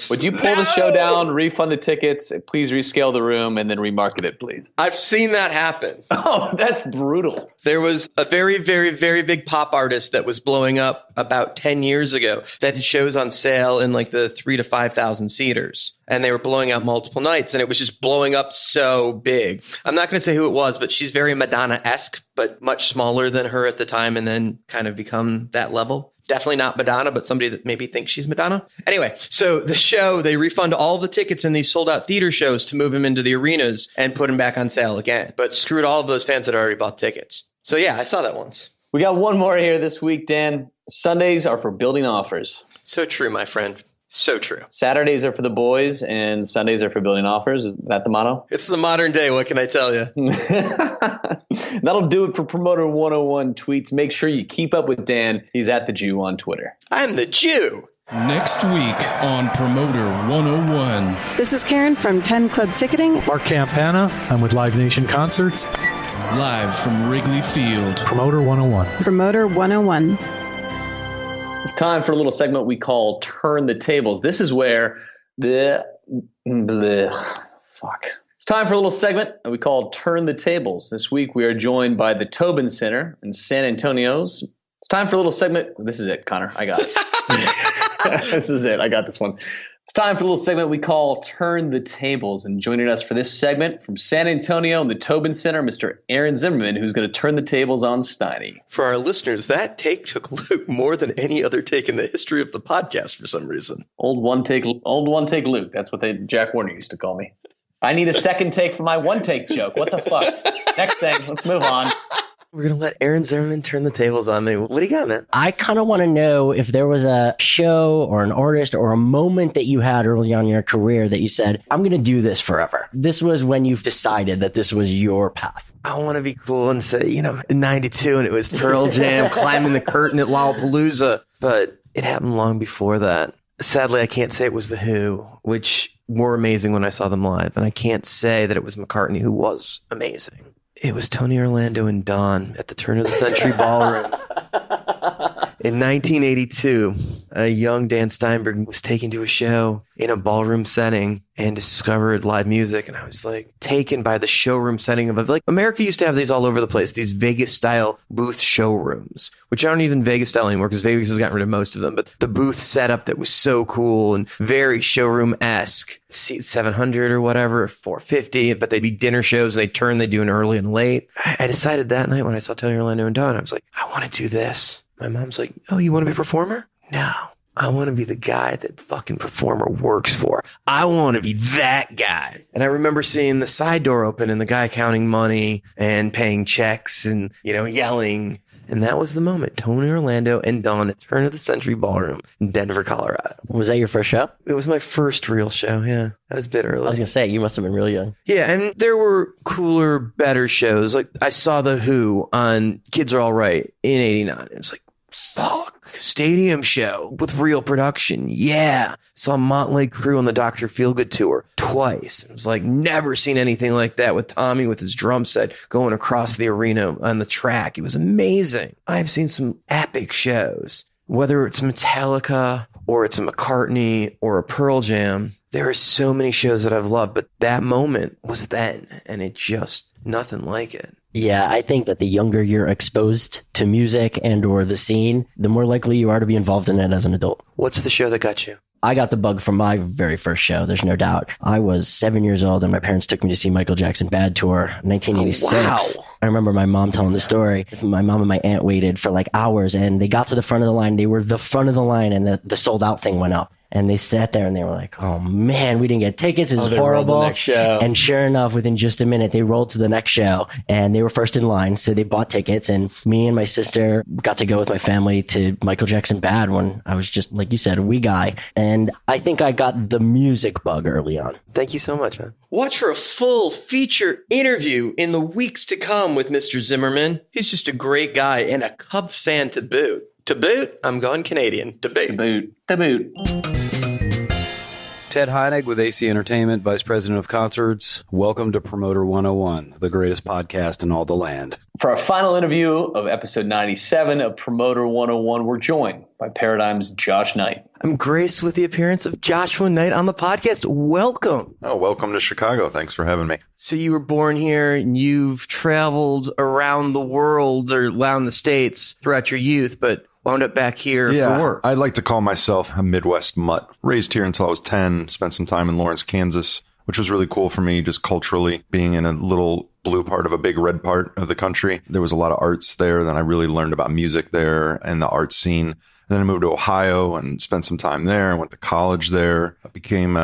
Speaker 3: Would you pull the show down, refund the tickets, please rescale the room, and then remarket it, please?
Speaker 4: I've seen that happen.
Speaker 3: Oh, that's brutal.
Speaker 4: There was a very, very, very big pop artist that was blowing up about 10 years ago that had shows on sale in like the 3,000 to 5,000 seaters. And they were blowing out multiple nights, and it was just blowing up so big. I'm not going to say who it was, but she's very Madonna-esque, but much smaller than her at the time, and then kind of become that level. Definitely not Madonna, but somebody that maybe thinks she's Madonna. Anyway, so the show, they refund all the tickets in these sold out theater shows to move them into the arenas and put them back on sale again, but screwed all of those fans that already bought tickets. So yeah, I saw that once.
Speaker 3: We got one more here this week, Dan. Sundays are for building offers.
Speaker 4: So true, my friend. So true.
Speaker 3: Saturdays are for the boys and Sundays are for building offers. Is that the motto?
Speaker 4: It's the modern day. What can I tell you?
Speaker 3: That'll do it for Promoter 101 tweets. Make sure you keep up with Dan. He's at the Jew on Twitter.
Speaker 4: I'm the Jew.
Speaker 5: Next week on Promoter 101.
Speaker 7: This is Karen from 10 Club Ticketing.
Speaker 8: Mark Campana. I'm with Live Nation Concerts.
Speaker 5: Live from Wrigley Field.
Speaker 8: Promoter 101.
Speaker 7: Promoter 101.
Speaker 3: It's time for a little segment we call Turn the Tables. This is where It's time for a little segment that we call Turn the Tables. This week we are joined by the Tobin Center in San Antonio's. It's time for a little segment. This is it, Connor. I got it. This is it. I got this one. It's time for a little segment we call Turn the Tables. And joining us for this segment from San Antonio and the Tobin Center, Mr. Aaron Zimmerman, who's going to turn the tables on Steiny.
Speaker 4: For our listeners, that take took Luke more than any other take in the history of the podcast for some reason.
Speaker 3: Old one take Luke. That's what Jack Warner used to call me. I need a second take for my one take joke. What the fuck? Next thing. Let's move on.
Speaker 4: We're going to let Aaron Zimmerman turn the tables on me. What do you got, man?
Speaker 10: I kind of want to know if there was a show or an artist or a moment that you had early on in your career that you said, I'm going to do this forever. This was when you've decided that this was your path.
Speaker 4: I want to be cool and say, in 92 and it was Pearl Jam climbing the curtain at Lollapalooza. But it happened long before that. Sadly, I can't say it was The Who, which were amazing when I saw them live. And I can't say that it was McCartney, who was amazing. It was Tony Orlando and Dawn at the turn of the century ballroom. In 1982, a young Dan Steinberg was taken to a show in a ballroom setting and discovered live music. And I was like taken by the showroom setting of like America used to have these all over the place, these Vegas style booth showrooms, which aren't even Vegas style anymore because Vegas has gotten rid of most of them. But the booth setup that was so cool and very showroom-esque, seat 700 or whatever, 450, but they'd be dinner shows. They do an early and late. I decided that night when I saw Tony Orlando and Dawn, I was like, I want to do this. My mom's like, oh, you want to be a performer? No. I want to be the guy that fucking performer works for. I want to be that guy. And I remember seeing the side door open and the guy counting money and paying checks and, yelling. And that was the moment. Tony Orlando and Dawn at Turn of the Century Ballroom in Denver, Colorado.
Speaker 10: Was that your first show?
Speaker 4: It was my first real show, yeah. That was a bit early.
Speaker 10: I was going to say, you must have been real young.
Speaker 4: Yeah, and there were cooler, better shows. Like, I saw The Who on Kids Are All Right in 89. It was like, fuck. Stadium show with real production. Yeah. Saw Motley Crue on the Dr. Feelgood tour twice. It was like, never seen anything like that with Tommy with his drum set going across the arena on the track. It was amazing. I've seen some epic shows, whether it's Metallica or it's a McCartney or a Pearl Jam. There are so many shows that I've loved, but that moment was then, and it just nothing like it.
Speaker 10: Yeah, I think that the younger you're exposed to music and or the scene, the more likely you are to be involved in it as an adult.
Speaker 4: What's the show that got you?
Speaker 10: I got the bug from my very first show, there's no doubt. I was 7 years old and my parents took me to see Michael Jackson Bad Tour, 1986.
Speaker 4: Oh, wow.
Speaker 10: I remember my mom telling the story. My mom and my aunt waited for like hours and they got to the front of the line. They were the front of the line and the sold out thing went up. And they sat there and they were like, oh man, we didn't get tickets. It was horrible.
Speaker 4: Next show.
Speaker 10: And sure enough, within just a minute, they rolled to the next show and they were first in line. So they bought tickets and me and my sister got to go with my family to Michael Jackson Bad when I was just, like you said, a wee guy. And I think I got the music bug early on.
Speaker 4: Thank you so much, man. Watch for a full feature interview in the weeks to come with Mr. Zimmerman. He's just a great guy and a Cubs fan to boot. To boot, I'm going Canadian. To boot.
Speaker 3: To boot.
Speaker 11: Ted Heinig with AC Entertainment, Vice President of Concerts. Welcome to Promoter 101, the greatest podcast in all the land.
Speaker 3: For our final interview of episode 97 of Promoter 101, we're joined by Paradigm's Josh Knight.
Speaker 4: I'm graced with the appearance of Joshua Knight on the podcast. Welcome.
Speaker 2: Oh, welcome to Chicago. Thanks for having me.
Speaker 4: So you were born here and you've traveled around the world or around the States throughout your youth, but wound up back here for work.
Speaker 2: I like to call myself a Midwest mutt. Raised here until I was 10, spent some time in Lawrence, Kansas, which was really cool for me just culturally, being in a little blue part of a big red part of the country. There was a lot of arts there. Then I really learned about music there and the art scene. Then I moved to Ohio and spent some time there. I went to college there. I became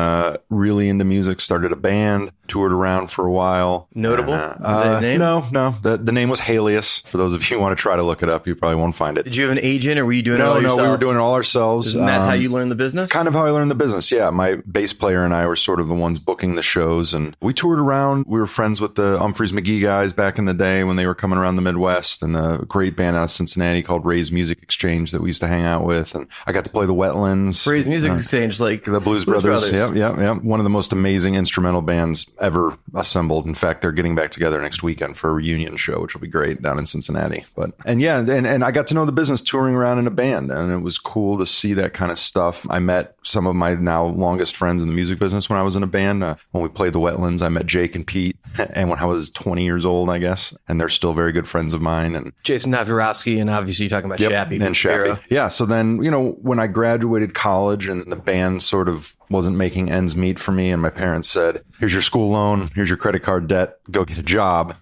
Speaker 2: really into music, started a band, toured around for a while.
Speaker 4: Notable?
Speaker 2: And,
Speaker 4: name?
Speaker 2: No. The name was Halius. For those of you who want to try to look it up, you probably won't find it.
Speaker 4: Did you have an agent or were you doing it all yourself?
Speaker 2: No, we were doing it all ourselves.
Speaker 4: Isn't that how you learned the business?
Speaker 2: Kind of how I learned the business, yeah. My bass player and I were sort of the ones booking the shows, and we toured around. We were friends with the Humphreys McGee guys back in the day when they were coming around the Midwest, and a great band out of Cincinnati called Ray's Music Exchange that we used to hang out with. And I got to play the Wetlands.
Speaker 4: Ray's Music Exchange, like
Speaker 2: the Blues Brothers. Yep. One of the most amazing instrumental bands ever assembled. In fact, they're getting back together next weekend for a reunion show, which will be great down in Cincinnati. And I got to know the business touring around in a band, and it was cool to see that kind of stuff. I met some of my now longest friends in the music business when I was in a band. When we played the Wetlands, I met Jake and Pete, and when I was 20 years old, I guess, and they're still very good friends of mine. And
Speaker 4: Jason Navarowski, and obviously you're talking about Shappy.
Speaker 2: And Shappy. Yeah. So then, when I graduated college and the band sort of wasn't making ends meet for me. And my parents said, here's your school loan, here's your credit card debt, go get a job.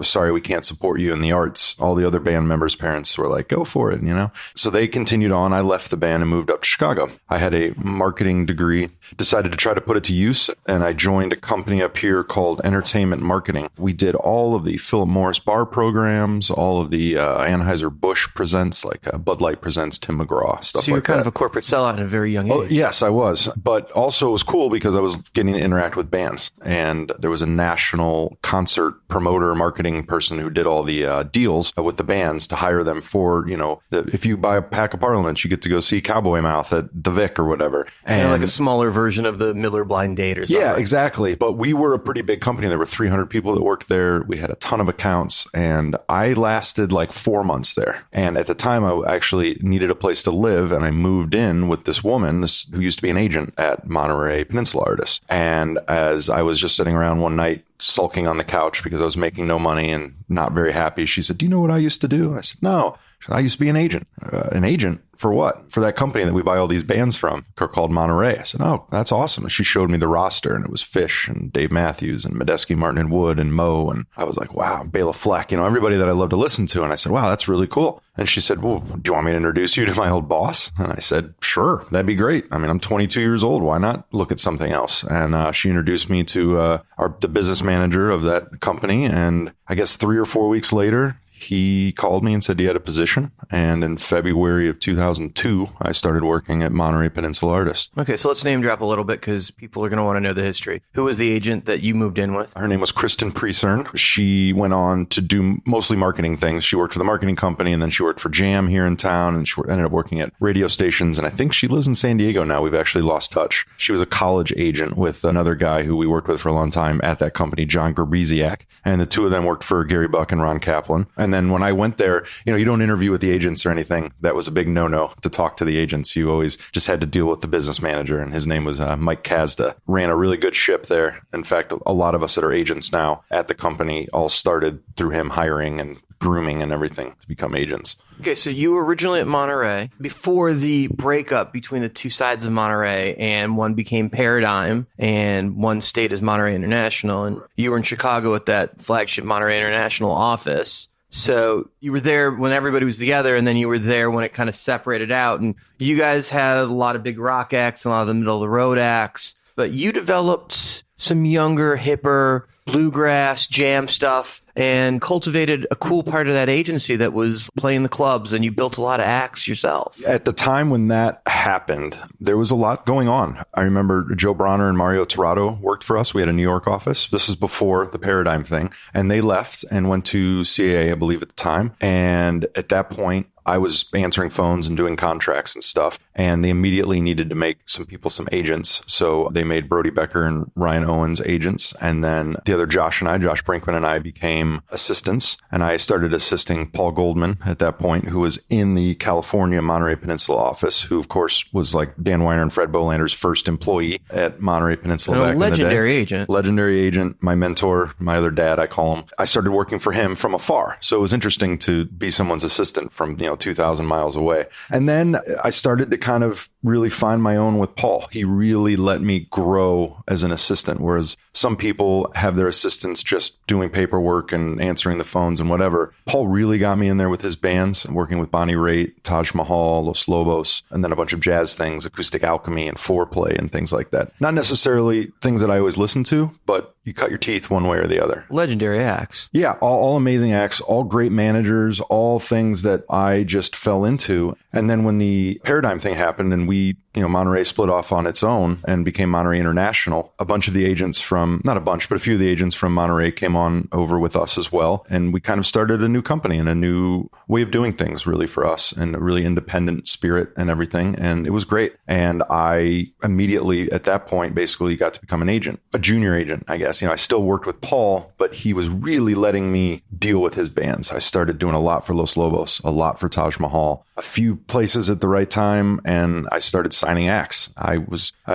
Speaker 2: Sorry, we can't support you in the arts. All the other band members' parents were like, go for it, you know? So they continued on. I left the band and moved up to Chicago. I had a marketing degree, decided to try to put it to use, and I joined a company up here called Entertainment Marketing. We did all of the Philip Morris bar programs, all of the Anheuser-Busch presents, like Bud Light presents Tim McGraw, stuff like that.
Speaker 4: So you're kind of a corporate sellout at a very young age.
Speaker 2: Oh, yes, I was. But also it was cool because I was getting to interact with bands. And there was a national concert promoter, marketing person who did all the deals with the bands to hire them for, you know, if you buy a pack of Parliaments, you get to go see Cowboy Mouth at the Vic or whatever.
Speaker 4: And kind of like a smaller version of the Miller Blind Date or something.
Speaker 2: Yeah, exactly. But we were a pretty big company. There were 300 people that worked there. We had a ton of accounts, and I lasted like 4 months there. And at the time, I actually needed a place to live, and I moved in with this woman who used to be an agent at Monterey Peninsula Artists. And as I was just sitting around one night, sulking on the couch because I was making no money and not very happy, she said, do you know what I used to do? I said, no. She said, I used to be an agent. An agent for what? For that company that we buy all these bands from, called Monterey. I said, oh, that's awesome. And she showed me the roster, and it was Fish and Dave Matthews and Medeski, Martin and Wood and Moe. And I was like, wow, Bela Fleck, you know, everybody that I love to listen to. And I said, wow, that's really cool. And she said, well, do you want me to introduce you to my old boss? And I said, sure, that'd be great. I mean, I'm 22 years old. Why not look at something else? And she introduced me to the business manager of that company. And I guess 3 or 4 weeks later, he called me and said he had a position. And in February of 2002, I started working at Monterey Peninsula Artists.
Speaker 4: Okay, so let's name drop a little bit because people are going to want to know the history. Who was the agent that you moved in with?
Speaker 2: Her name was Kristen Priesern. She went on to do mostly marketing things. She worked for the marketing company, and then she worked for Jam here in town, and she ended up working at radio stations. And I think she lives in San Diego now. We've actually lost touch. She was a college agent with another guy who we worked with for a long time at that company, John Gerbiziak. And the two of them worked for Gary Buck and Ron Kaplan. And then when I went there, you know, you don't interview with the agents or anything. That was a big no-no to talk to the agents. You always just had to deal with the business manager, and his name was Mike Kazda. Ran a really good ship there. In fact, a lot of us that are agents now at the company all started through him hiring and grooming and everything to become agents.
Speaker 4: Okay, so you were originally at Monterey before the breakup between the two sides of Monterey, and one became Paradigm and one stayed as Monterey International, and you were in Chicago at that flagship Monterey International office. So you were there when everybody was together, and then you were there when it kind of separated out. And you guys had a lot of big rock acts and a lot of the middle of the road acts, but you developed some younger, hipper, bluegrass, jam stuff, and cultivated a cool part of that agency that was playing the clubs, and you built a lot of acts yourself.
Speaker 2: At the time when that happened, there was a lot going on. I remember Joe Bronner and Mario Torado worked for us. We had a New York office. This was before the Paradigm thing. And they left and went to CAA, I believe, at the time. And at that point, I was answering phones and doing contracts and stuff, and they immediately needed to make some people some agents. So they made Brody Becker and Ryan Owens agents. And then the other Josh Brinkman and I became assistants. And I started assisting Paul Goldman at that point, who was in the California Monterey Peninsula office, who, of course, was like Dan Weiner and Fred Bolander's first employee at Monterey Peninsula back in the day.
Speaker 4: Legendary agent.
Speaker 2: Legendary agent, my mentor, my other dad, I call him. I started working for him from afar. So it was interesting to be someone's assistant from, 2,000 miles away. And then I started to kind of really find my own with Paul. He really let me grow as an assistant, whereas some people have their assistants just doing paperwork and answering the phones and whatever. Paul really got me in there with his bands, working with Bonnie Raitt, Taj Mahal, Los Lobos, and then a bunch of jazz things, Acoustic Alchemy and Foreplay and things like that. Not necessarily things that I always listen to, but you cut your teeth one way or the other.
Speaker 4: Legendary acts.
Speaker 2: Yeah, all amazing acts, all great managers, all things that I just fell into. And then when the Paradigm thing happened and we, Monterey split off on its own and became Monterey International, a bunch of the agents from, not a bunch, but a few of the agents from Monterey came on over with us as well. And we kind of started a new company and a new way of doing things really for us, and a really independent spirit and everything. And it was great. And I immediately at that point basically got to become an agent, a junior agent, I guess. this. I still worked with Paul, but he was really letting me deal with his bands. I started doing a lot for Los Lobos, a lot for Taj Mahal, a few places at the right time, and I started signing acts. I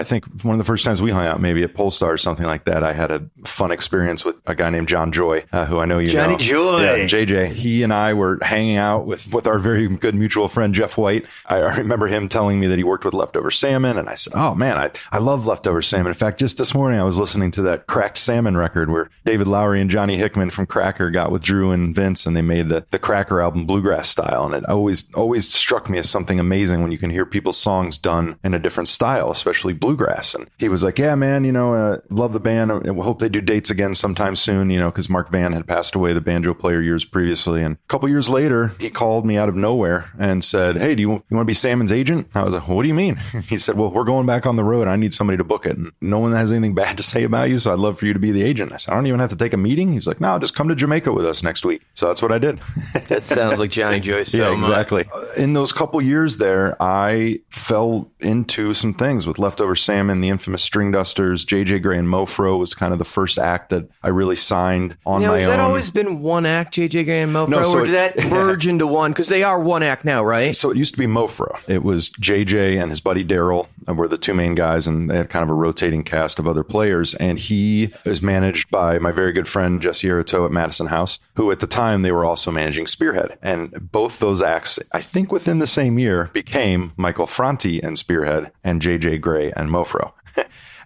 Speaker 2: think one of the first times we hung out, maybe at Polestar or something like that, I had a fun experience with a guy named John Joy, who I know you know.
Speaker 4: Johnny Joy.
Speaker 2: Yeah, JJ. He and I were hanging out with our very good mutual friend, Jeff White. I remember him telling me that he worked with Leftover Salmon, and I said, oh man, I love Leftover Salmon. In fact, just this morning I was listening to that Cracked Salmon record where David Lowery and Johnny Hickman from Cracker got with Drew and Vince, and they made the Cracker album bluegrass style. And it always struck me as something amazing when you can hear people's songs done in a different style, especially bluegrass. And he was like, yeah, man, love the band. I hope they do dates again sometime soon, because Mark Van had passed away, the banjo player, years previously. And a couple years later, he called me out of nowhere and said, hey, do you want to be Salmon's agent? I was like, well, what do you mean? He said, well, we're going back on the road. I need somebody to book it. And no one has anything bad to say about you, so I'd love for you to be the agent. I said, I don't even have to take a meeting. He's like, no, just come to Jamaica with us next week. So that's what I did.
Speaker 4: That sounds like Johnny Joy so
Speaker 2: yeah, exactly. In those couple years there, I fell into some things with Leftover Salmon, the infamous String Dusters. JJ Gray and Mofro was kind of the first act that I really signed on my own.
Speaker 4: Has that always been one act, JJ Gray and Mofro, or did that merge into one? Because they are one act now, right?
Speaker 2: So it used to be Mofro. It was JJ and his buddy Daryl were the two main guys, and they had kind of a rotating cast of other players. And he is managed by my very good friend Jesse Arato at Madison House, who at the time they were also managing Spearhead. And both those acts, I think within the same year, became Michael Franti and Spearhead and JJ Gray and Mofro.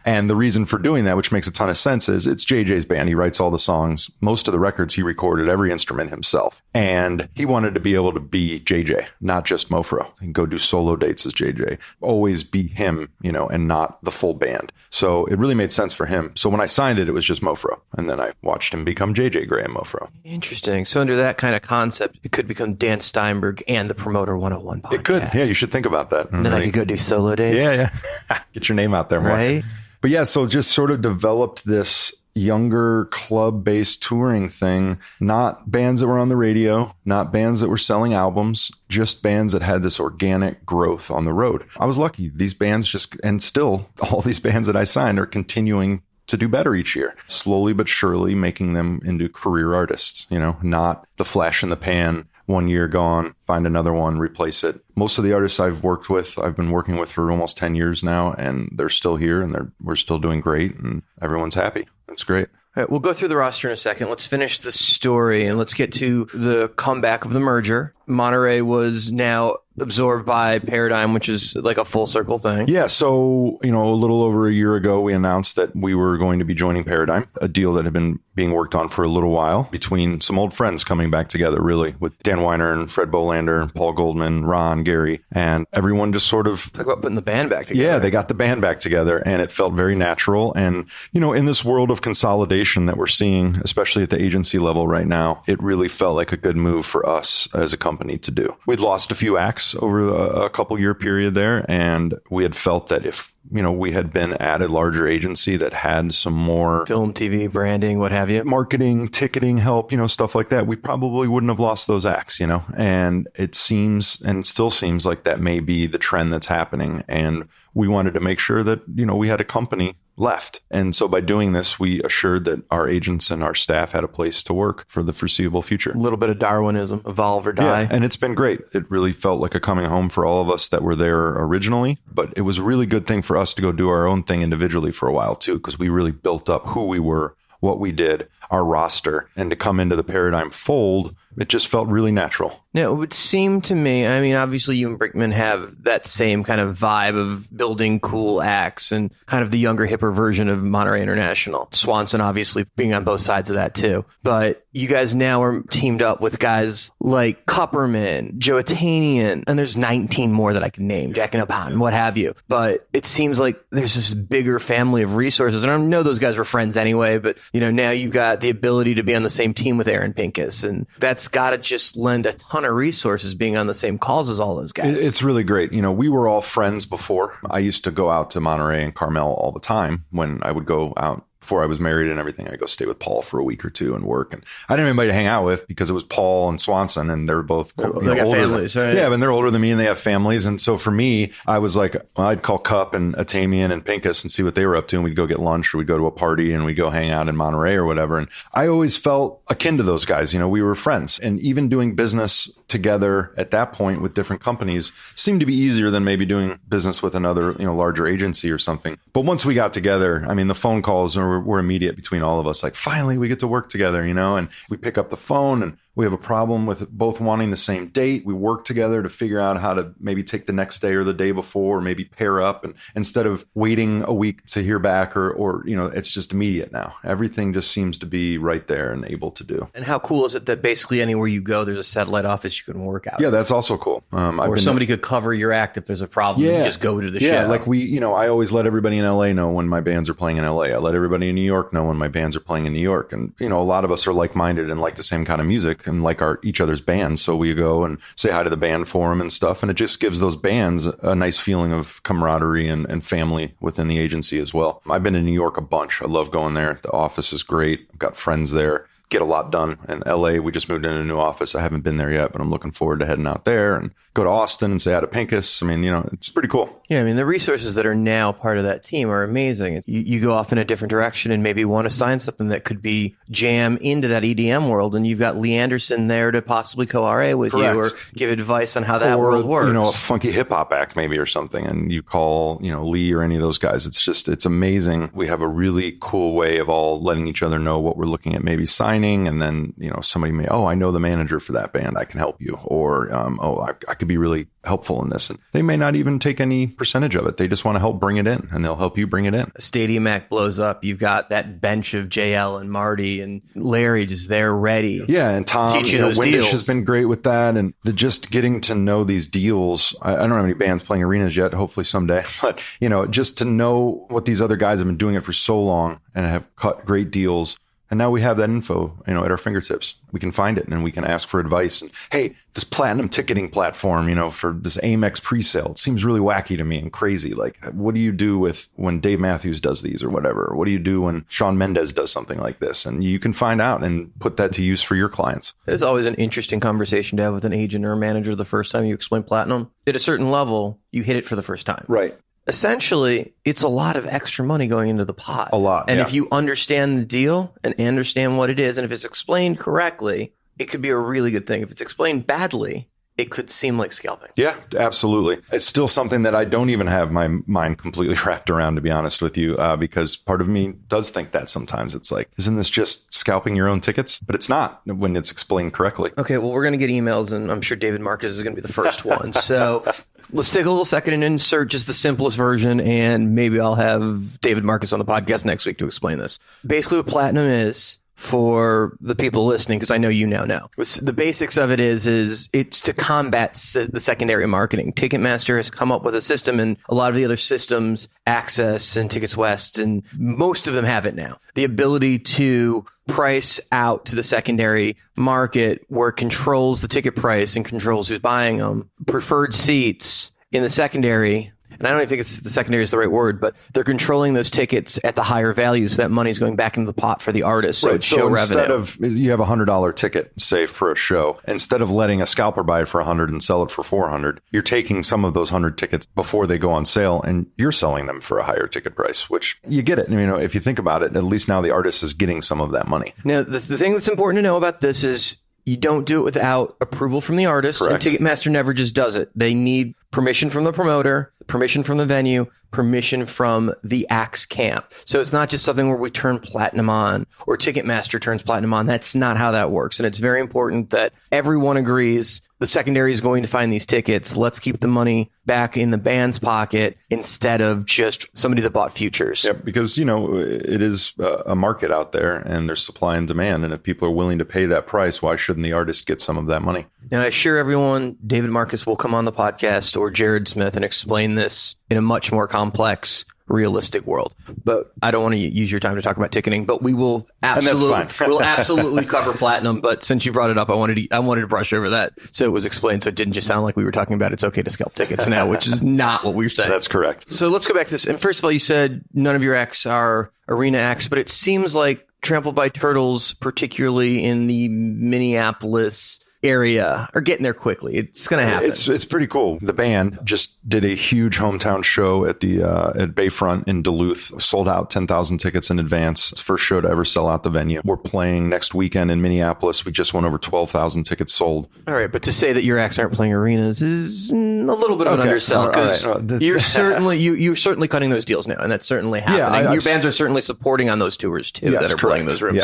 Speaker 2: And the reason for doing that, which makes a ton of sense, is it's JJ's band. He writes all the songs. Most of the records he recorded, every instrument himself. And he wanted to be able to be JJ, not just Mofro. He can go do solo dates as JJ. Always be him, and not the full band. So it really made sense for him. So when I signed it, it was just Mofro. And then I watched him become JJ Gray and Mofro.
Speaker 4: Interesting. So under that kind of concept, it could become Dan Steinberg and the Promoter 101 podcast.
Speaker 2: It could. Yeah, you should think about that.
Speaker 4: And then I could go do solo dates.
Speaker 2: Yeah. Get your name out there more.
Speaker 4: Right?
Speaker 2: But yeah, so just sort of developed this younger club-based touring thing, not bands that were on the radio, not bands that were selling albums, just bands that had this organic growth on the road. I was lucky. These bands and still all these bands that I signed are continuing to do better each year, slowly but surely making them into career artists, not the flash in the pan. 1 year gone, find another one, replace it. Most of the artists I've been working with for almost 10 years now, and they're still here, and we're still doing great, and everyone's happy. It's great.
Speaker 4: All right, we'll go through the roster in a second. Let's finish the story, and let's get to the comeback of the merger. Monterey was now absorbed by Paradigm, which is like a full circle thing.
Speaker 2: Yeah. So, a little over a year ago, we announced that we were going to be joining Paradigm, a deal that had been being worked on for a little while between some old friends coming back together, really, with Dan Weiner and Fred Bolander, Paul Goldman, Ron, Gary, and everyone just sort of...
Speaker 4: Talk about putting the band back together.
Speaker 2: Yeah, they got the band back together, and it felt very natural. And, in this world of consolidation that we're seeing, especially at the agency level right now, it really felt like a good move for us as a company to do. We'd lost a few acts over a couple year period there, and we had felt that if we had been at a larger agency that had some more
Speaker 4: film, TV, branding, what have you,
Speaker 2: marketing, ticketing help, stuff like that, we probably wouldn't have lost those acts, and it seems and still seems like that may be the trend that's happening. And we wanted to make sure that, we had a company left. And so by doing this, we assured that our agents and our staff had a place to work for the foreseeable future.
Speaker 4: A little bit of Darwinism, evolve or die.
Speaker 2: Yeah, and it's been great. It really felt like a coming home for all of us that were there originally, but it was a really good thing for us to go do our own thing individually for a while too, because we really built up who we were, what we did, our roster, and to come into the Paradigm fold, it just felt really natural.
Speaker 4: Now, it would seem to me, obviously you and Brickman have that same kind of vibe of building cool acts and kind of the younger, hipper version of Monterey International. Swanson obviously being on both sides of that too. But you guys now are teamed up with guys like Kupperman, Joe Atanian, and there's 19 more that I can name, Jack and Upon, what have you. But it seems like there's this bigger family of resources. And I know those guys were friends anyway, but now you've got the ability to be on the same team with Aaron Pincus, and that's got to just lend a ton of resources being on the same calls as all those guys.
Speaker 2: It's really great. We were all friends before. I used to go out to Monterey and Carmel all the time when I would go out before I was married and everything, I'd go stay with Paul for a week or two and work. And I didn't have anybody to hang out with because it was Paul and Swanson, and they're both older.
Speaker 4: Families, right?
Speaker 2: Yeah, but they're older than me and they have families. And so for me, I was like, well, I'd call Cup and Atamian and Pincus and see what they were up to. And we'd go get lunch, or we'd go to a party and we'd go hang out in Monterey or whatever. And I always felt akin to those guys. We were friends. And even doing business together at that point with different companies seemed to be easier than maybe doing business with another, larger agency or something. But once we got together, I mean, the phone calls were immediate between all of us. Like, finally, we get to work together, and we pick up the phone and we have a problem with both wanting the same date. We work together to figure out how to maybe take the next day or the day before, or maybe pair up. And instead of waiting a week to hear back or it's just immediate now. Everything just seems to be right there and able to do.
Speaker 4: And how cool is it that basically anywhere you go, there's a satellite office you can work out?
Speaker 2: Yeah, that's also cool.
Speaker 4: Or somebody could cover your act if there's a problem. Yeah. You just go to the show.
Speaker 2: Yeah, like I always let everybody in LA know when my bands are playing in LA. I let everybody in New York know when my bands are playing in New York. And, a lot of us are like-minded and like the same kind of music and like each other's bands. So we go and say hi to the band forum and stuff. And it just gives those bands a nice feeling of camaraderie and family within the agency as well. I've been in New York a bunch. I love going there. The office is great. I've got friends there. Get a lot done. In LA, we just moved in a new office. I haven't been there yet, but I'm looking forward to heading out there and go to Austin and say hi to Pincus. I mean, it's pretty cool.
Speaker 4: Yeah, I mean, the resources that are now part of that team are amazing. You go off in a different direction and maybe want to sign something that could be jam into that EDM world, and you've got Lee Anderson there to possibly co-RA with
Speaker 2: Correct.
Speaker 4: you or give advice on how that world works.
Speaker 2: A funky hip hop act maybe or something, and you call, Lee or any of those guys. It's amazing. We have a really cool way of all letting each other know what we're looking at maybe signing, and then, somebody may, I know the manager for that band, I can help you, or, I could be really helpful in this. And they may not even take any percentage of it. They just want to help bring it in, and they'll help you bring it in.
Speaker 4: Stadium Act blows up. You've got that bench of JL and Marty and Larry just there ready.
Speaker 2: Yeah, and Tom, Windish has been great with that. And just getting to know these deals. I don't have any bands playing arenas yet, hopefully someday. But, just to know what these other guys have been doing it for so long and have cut great deals. And now we have that info, at our fingertips. We can find it and we can ask for advice. And hey, this platinum ticketing platform, for this Amex presale, it seems really wacky to me and crazy. Like, what do you do with when Dave Matthews does these or whatever? What do you do when Shawn Mendes does something like this? And you can find out and put that to use for your clients.
Speaker 4: It's always an interesting conversation to have with an agent or a manager the first time you explain platinum. At a certain level, you hit it for the first time.
Speaker 2: Right.
Speaker 4: Essentially, it's a lot of extra money going into the pot.
Speaker 2: A lot.
Speaker 4: And
Speaker 2: yeah.
Speaker 4: if you understand the deal and understand what it is, and if it's explained correctly, it could be a really good thing. If it's explained badly, it could seem like scalping.
Speaker 2: Yeah, absolutely. It's still something that I don't even have my mind completely wrapped around, to be honest with you, because part of me does think that sometimes. It's like, isn't this just scalping your own tickets? But it's not when it's explained correctly.
Speaker 4: Okay, well, we're going to get emails, and I'm sure David Marcus is going to be the first one. So let's take a little second and insert just the simplest version, and maybe I'll have David Marcus on the podcast next week to explain this. Basically, what Platinum is, for the people listening, because I know you now know. The basics of it is it's to combat the secondary marketing. Ticketmaster has come up with a system, and a lot of the other systems, Access and Tickets West, and most of them have it now. The ability to price out to the secondary market where it controls the ticket price and controls who's buying them. Preferred seats in the secondary. And I don't even think it's the secondary is the right word, but they're controlling those tickets at the higher value, so that money's going back into the pot for the artist. So
Speaker 2: right.
Speaker 4: it's show
Speaker 2: instead
Speaker 4: revenue.
Speaker 2: Of you have $100 ticket, say, for a show, instead of letting a scalper buy it for $100 and sell it for $400, you're taking some of those 100 tickets before they go on sale and you're selling them for a higher ticket price, which you get it. If you think about it, at least now the artist is getting some of that money.
Speaker 4: Now, the thing that's important to know about this is you don't do it without approval from the artist.
Speaker 2: Correct.
Speaker 4: And Ticketmaster never just does it. They need permission from the promoter, permission from the venue, permission from the act's camp. So it's not just something where we turn platinum on or Ticketmaster turns platinum on. That's not how that works. And it's very important that everyone agrees the secondary is going to find these tickets. Let's keep the money back in the band's pocket instead of just somebody that bought futures.
Speaker 2: Yeah, because, it is a market out there and there's supply and demand. And if people are willing to pay that price, why shouldn't the artist get some of that money?
Speaker 4: Now, I assure everyone, David Marcus will come on the podcast or Jared Smith and explain this in a much more complex realistic world. But I don't want to use your time to talk about ticketing, but we will absolutely, we'll absolutely cover platinum. But since you brought it up, I wanted to brush over that so it was explained, so it didn't just sound like we were talking about it's okay to scalp tickets now, which is not what we were saying.
Speaker 2: That's correct.
Speaker 4: So let's go back to this. And first of all, you said none of your acts are arena acts, but it seems like Trampled by Turtles, particularly in the Minneapolis area, are getting there quickly. It's going to happen.
Speaker 2: It's pretty cool. The band just did a huge hometown show at the at Bayfront in Duluth. Sold out 10,000 tickets in advance. It's the first show to ever sell out the venue. We're playing next weekend in Minneapolis. We just went over 12,000 tickets sold.
Speaker 4: All right, but to say that your acts aren't playing arenas is a little bit of an undersell, because you're certainly you're certainly cutting those deals now, and that's certainly happening. Your bands are certainly supporting on those tours too, that are playing those rooms.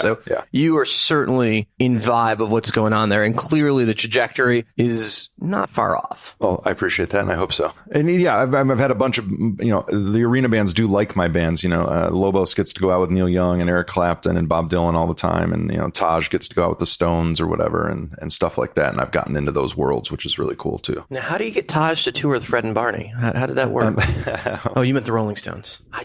Speaker 4: You are certainly in vibe of what's going on there, and clearly the trajectory is not far off.
Speaker 2: Well, I appreciate that, and I hope so. And yeah, I've had a bunch of, the arena bands do like my bands. Lobos gets to go out with Neil Young and Eric Clapton and Bob Dylan all the time, and Taj gets to go out with the Stones or whatever, and stuff like that. And I've gotten into those worlds, which is really cool too.
Speaker 4: Now, how do you get Taj to tour with Fred and Barney? How did that work? Oh, you meant the Rolling Stones. I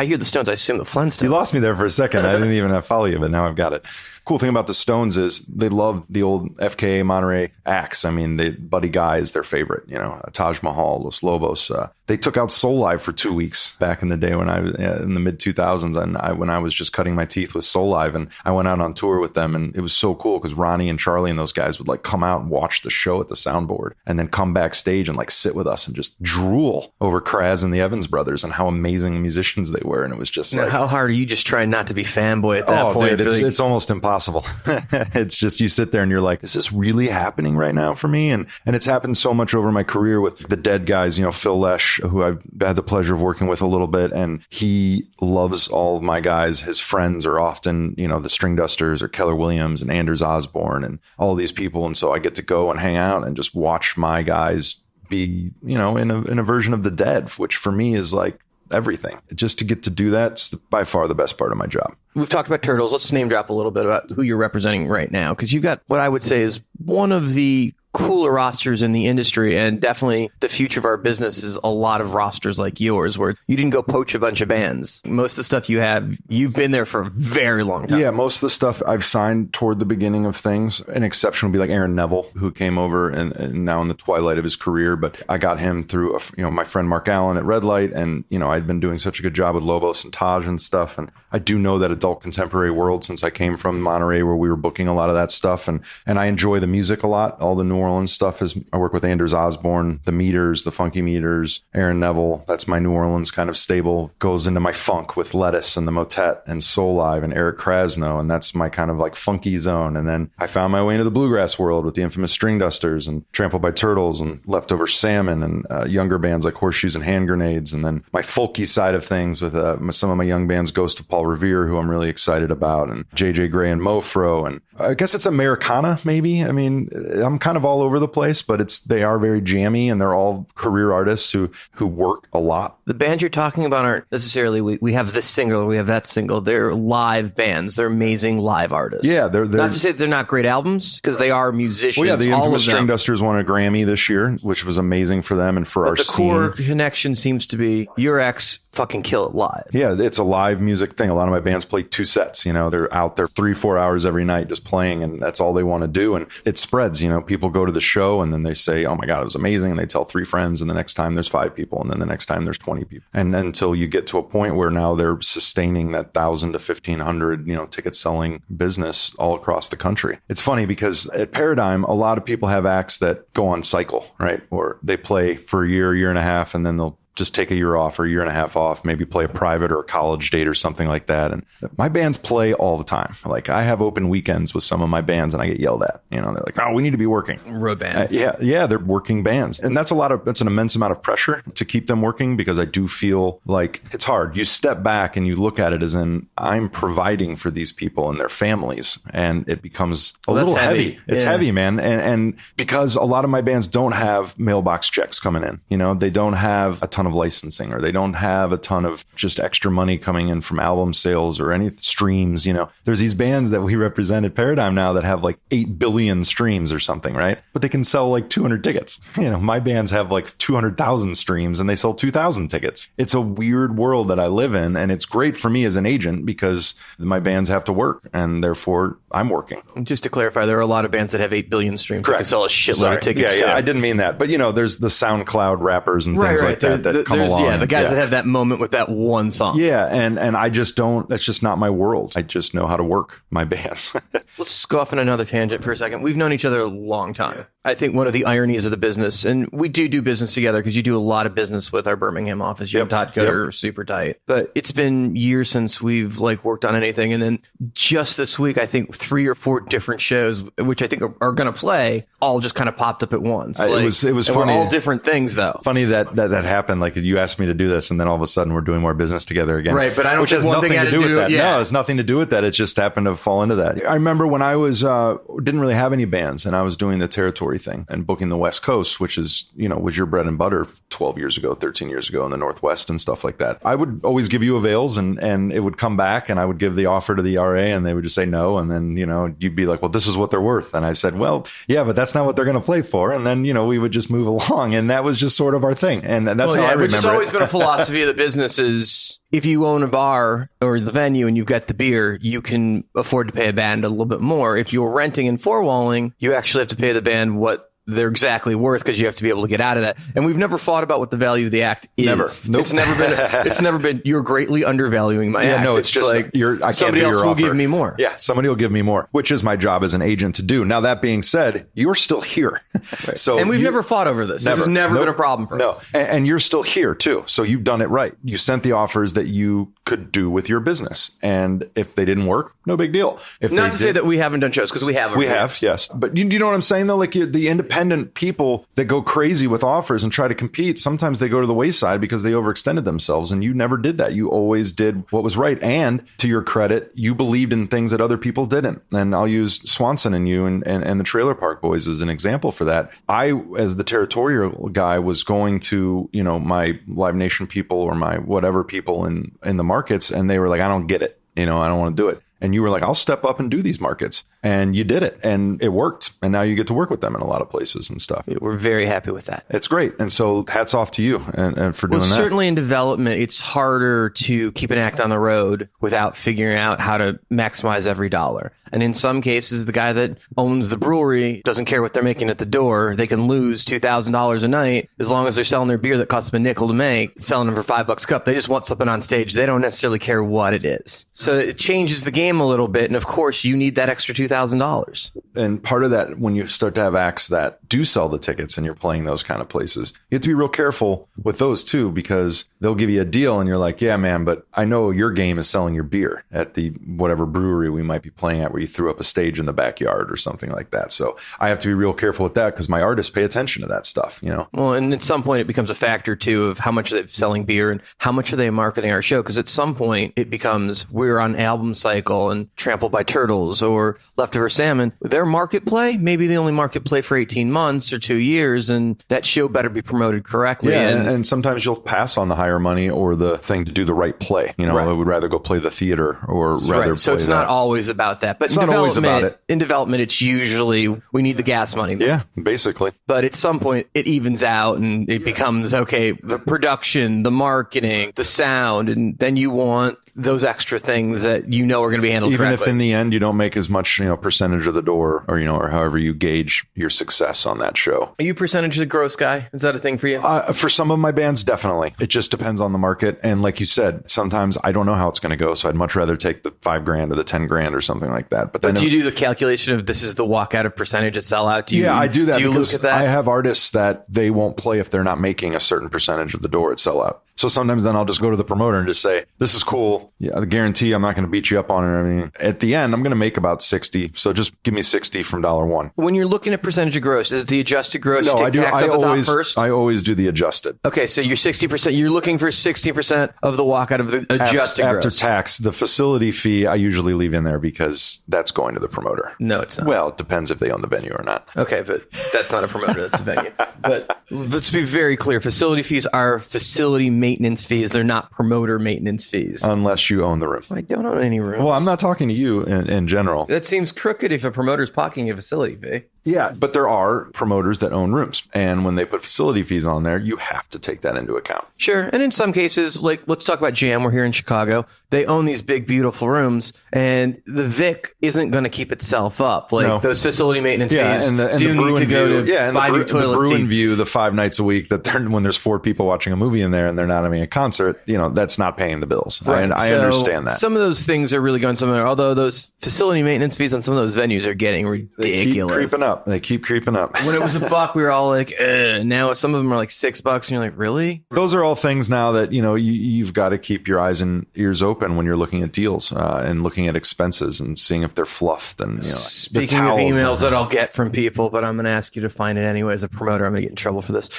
Speaker 4: hear the Stones. I assume the Flintstones.
Speaker 2: You lost me there for a second. I didn't even follow you, but now I've got it. Cool thing about the Stones is they love the old FKA Monterey acts. I mean, Buddy Guy is their favorite. Taj Mahal, Los Lobos. They took out Soul Live for 2 weeks back in the day when I was in the mid 2000s, and when I was just cutting my teeth with Soul Live, and I went out on tour with them, and it was so cool because Ronnie and Charlie and those guys would like come out and watch the show at the soundboard, and then come backstage and like sit with us and just drool over Kraz and the Evans Brothers and how amazing musicians they were. And it was just
Speaker 4: now, how hard are you just trying not to be fanboy at that point?
Speaker 2: Dude, it's almost impossible. It's just, you sit there and you're like, is this really happening right now for me? And it's happened so much over my career with the Dead guys, Phil Lesh, who I've had the pleasure of working with a little bit, and he loves all of my guys. His friends are often, the String Dusters or Keller Williams and Anders Osborne and all these people. And so I get to go and hang out and just watch my guys be, in a version of the Dead, which for me is like everything. Just to get to do that's by far the best part of my job.
Speaker 4: We've talked about Turtles. Let's name drop a little bit about who you're representing right now, because you've got what I would say is one of the cooler rosters in the industry, and definitely the future of our business is a lot of rosters like yours, where you didn't go poach a bunch of bands. Most of the stuff you have, you've been there for a very long time.
Speaker 2: Yeah, most of the stuff I've signed toward the beginning of things. An exception would be like Aaron Neville, who came over and now in the twilight of his career, but I got him through my friend Mark Allen at Red Light, and I'd been doing such a good job with Lobos and Taj and stuff, and I do know that adult contemporary world since I came from Monterey, where we were booking a lot of that stuff, and I enjoy the music a lot. All the New Orleans stuff is, I work with Anders Osborne, the Meters, the Funky Meters, Aaron Neville. That's my New Orleans kind of stable. Goes into my funk with Lettuce and the Motet and Soul Live and Eric Krasno, and that's my kind of like funky zone. And then I found my way into the bluegrass world with the infamous String Dusters and Trampled by Turtles and Leftover Salmon and younger bands like Horseshoes and Hand Grenades. And then my folky side of things with some of my young bands, Ghost of Paul Revere, who I'm really excited about, and JJ Gray and Mofro. And I guess it's Americana, maybe. I mean, I'm kind of all over the place, but they are very jammy, and they're all career artists who work a lot.
Speaker 4: The bands you're talking about aren't necessarily, we have this single, we have that single. They're live bands. They're amazing live artists.
Speaker 2: Yeah, they're
Speaker 4: not to say that they're not great albums, because they are musicians.
Speaker 2: Well, yeah, the infamous String Dusters won a Grammy this year, which was amazing for them and for our scene.
Speaker 4: The core connection seems to be your ex fucking kill it live.
Speaker 2: Yeah, it's a live music thing. A lot of my bands play 2 sets. They're out there 3-4 hours every night just playing, and that's all they want to do. And it spreads. People go to the show and then they say, "Oh my God, it was amazing," and they tell 3 friends, and the next time there's 5 people, and then the next time there's 20 people, and until you get to a point where now they're sustaining that 1,000 to 1,500 ticket selling business all across the country. It's funny because at Paradigm, a lot of people have acts that go on cycle, right? Or they play for a year and a half, and then they'll just take a year off or a year and a half off, maybe play a private or a college date or something like that. And my bands play all the time. Like, I have open weekends with some of my bands and I get yelled at. They're like, "Oh, we need to be working."
Speaker 4: Road bands.
Speaker 2: Yeah, they're working bands. And that's an immense amount of pressure to keep them working, because I do feel like it's hard. You step back and you look at it as in, I'm providing for these people and their families, and it becomes a little heavy. It's heavy, man. And because a lot of my bands don't have mailbox checks coming in, they don't have a ton ton of licensing, or they don't have a ton of just extra money coming in from album sales or any streams. There's these bands that we represent at Paradigm now that have like 8 billion streams or something, right? But they can sell like 200 tickets. My bands have like 200,000 streams and they sell 2,000 tickets. It's a weird world that I live in, and it's great for me as an agent because my bands have to work, and therefore I'm working.
Speaker 4: Just to clarify, there are a lot of bands that have 8 billion streams.
Speaker 2: Correct.
Speaker 4: That can sell a shitload of tickets.
Speaker 2: Yeah, I didn't mean that. But, there's the SoundCloud rappers and things like that come along.
Speaker 4: Yeah, the guys that have that moment with that one song.
Speaker 2: Yeah, and I just don't, that's just not my world. I just know how to work my bands.
Speaker 4: Let's go off on another tangent for a second. We've known each other a long time. I think one of the ironies of the business, and we do business together because you do a lot of business with our Birmingham office. You and Todd Gooder are super tight. But it's been years since we've worked on anything. And then just this week, I think 3 or 4 different shows, which I think are going to play, all just kind of popped up at once.
Speaker 2: It was funny.
Speaker 4: All different things, though.
Speaker 2: Funny that happened. Like, you asked me to do this, and then all of a sudden we're doing more business together again.
Speaker 4: Right, but I don't
Speaker 2: which
Speaker 4: think
Speaker 2: has
Speaker 4: one
Speaker 2: nothing
Speaker 4: thing had
Speaker 2: to do with that.
Speaker 4: Yeah.
Speaker 2: No, it's nothing to do with that. It just happened to fall into that. I remember when I was didn't really have any bands, and I was doing the territory thing and booking the West Coast, which is was your bread and butter 12 years ago, 13 years ago in the Northwest and stuff like that. I would always give you avails, and it would come back, and I would give the offer to the RA, and they would just say no, and then you'd be like, well, this is what they're worth, and I said, well, yeah, but that's not what they're going to play for, and then we would just move along, and that was just sort of our thing, and that's how I remember
Speaker 4: which has always been a philosophy of the business is if you own a bar or the venue and you've got the beer, you can afford to pay a band a little bit more. If you're renting and four-walling, you actually have to pay the band what they're exactly worth because you have to be able to get out of that. And we've never fought about what the value of the act is.
Speaker 2: Never. Nope.
Speaker 4: It's never been you're greatly undervaluing my act.
Speaker 2: No, it's just
Speaker 4: like
Speaker 2: I
Speaker 4: somebody
Speaker 2: can't
Speaker 4: else
Speaker 2: do your
Speaker 4: will
Speaker 2: offer.
Speaker 4: give me more.
Speaker 2: Yeah, somebody will give me more, which is my job as an agent to do. Now, that being said, you're still here.
Speaker 4: Right.
Speaker 2: So
Speaker 4: and we've never fought over this. This has never been a problem for us.
Speaker 2: And you're still here too. So you've done it right. You sent the offers that you could do with your business. And if they didn't work, no big deal. If
Speaker 4: Not to say that we haven't done shows, because we have.
Speaker 2: We have, yes. But you know what I'm saying, though? Like the independent people that go crazy with offers and try to compete, sometimes they go to the wayside because they overextended themselves. And you never did that. You always did what was right. And to your credit, you believed in things that other people didn't. And I'll use Swanson and you and the Trailer Park Boys as an example for that. I, as the territorial guy, was going to, my Live Nation people or my whatever people in the markets, and they were like, I don't get it. I don't want to do it. And you were like, I'll step up and do these markets. And you did it. And it worked. And now you get to work with them in a lot of places and stuff.
Speaker 4: We're very happy with that.
Speaker 2: It's great. And so hats off to you and for doing that.
Speaker 4: Certainly in development, it's harder to keep an act on the road without figuring out how to maximize every dollar. And in some cases, the guy that owns the brewery doesn't care what they're making at the door. They can lose $2,000 a night as long as they're selling their beer that costs them a nickel to make, selling them for $5 a cup. They just want something on stage. They don't necessarily care what it is. So it changes the game a little bit. And of course, you need that extra $2,000.
Speaker 2: And part of that, when you start to have acts that do sell the tickets and you're playing those kind of places, you have to be real careful with those too, because they'll give you a deal and you're like, yeah, man, but I know your game is selling your beer at the whatever brewery we might be playing at where you threw up a stage in the backyard or something like that. So I have to be real careful with that because my artists pay attention to that stuff,
Speaker 4: Well, and at some point it becomes a factor too of how much are they selling beer and how much are they marketing our show? Because at some point it becomes we're on Album Cycle and Trampled by Turtles or Leftover Salmon. Their market play, maybe they only market play for 18 months or 2 years, and that show better be promoted correctly.
Speaker 2: Yeah, and sometimes you'll pass on the higher money or the thing to do the right play. I would rather go play the theater or rather
Speaker 4: So
Speaker 2: play
Speaker 4: it's not always about that. But
Speaker 2: it's not always about it.
Speaker 4: In development, it's usually we need the gas money.
Speaker 2: Yeah, basically.
Speaker 4: But at some point, it evens out and it becomes, okay, the production, the marketing, the sound, and then you want those extra things that are going to be handled
Speaker 2: Even
Speaker 4: correctly.
Speaker 2: if in the end you don't make as much, percentage of the door or, or however you gauge your success on that show.
Speaker 4: Are you percentage of the gross guy? Is that a thing for you?
Speaker 2: For some of my bands, definitely. It just depends on the market. And like you said, sometimes I don't know how it's going to go. So I'd much rather take the $5,000 or the $10,000 or something like that. But
Speaker 4: do you do the calculation of this is the walkout of percentage at sellout?
Speaker 2: I do that.
Speaker 4: Do you look at that?
Speaker 2: I have artists that they won't play if they're not making a certain percentage of the door at sellout. So sometimes then I'll just go to the promoter and just say, this is cool. Yeah, the guarantee I'm not going to beat you up on it. I mean, at the end, I'm going to make about 60. So just give me 60 from $1.
Speaker 4: When you're looking at percentage of gross, is the adjusted gross?
Speaker 2: No,
Speaker 4: you take
Speaker 2: I do.
Speaker 4: tax
Speaker 2: I
Speaker 4: off the
Speaker 2: always,
Speaker 4: top first?
Speaker 2: I always do the adjusted.
Speaker 4: Okay, so you're 60%. You're looking for 60% of the walk out of the adjusted gross.
Speaker 2: After tax, the facility fee I usually leave in there because that's going to the promoter.
Speaker 4: No, it's not.
Speaker 2: Well, it depends if they own the venue or not.
Speaker 4: Okay, but that's not a promoter. That's a venue. But let's be very clear. Facility fees are facility maintenance fees. They're not promoter maintenance fees.
Speaker 2: Unless you own the room.
Speaker 4: I don't own any room.
Speaker 2: Well, I'm not talking to you in general.
Speaker 4: That seems crooked if a promoter's pocketing a facility fee.
Speaker 2: Yeah, but there are promoters that own rooms. And when they put facility fees on there, you have to take that into account.
Speaker 4: Sure. And in some cases, like let's talk about Jam. We're here in Chicago. They own these big, beautiful rooms, and the Vic isn't going to keep itself up. Like those facility maintenance fees do need to go to buy new toilet
Speaker 2: the Bruin
Speaker 4: seats.
Speaker 2: View, the 5 nights a week that when there's 4 people watching a movie in there and they're not having a concert, that's not paying the bills.
Speaker 4: Right.
Speaker 2: And I understand that.
Speaker 4: Some of those things are really going somewhere. Although those facility maintenance fees on some of those venues are getting ridiculous.
Speaker 2: They keep creeping up.
Speaker 4: When it was $1, we were all like, now some of them are like $6, and you're like, really?
Speaker 2: Those are all things now that, you've got to keep your eyes and ears open when you're looking at deals and looking at expenses and seeing if they're fluffed. And
Speaker 4: Speaking of emails that I'll get from people, but I'm going to ask you to find it anyway as a promoter. I'm going to get in trouble for this.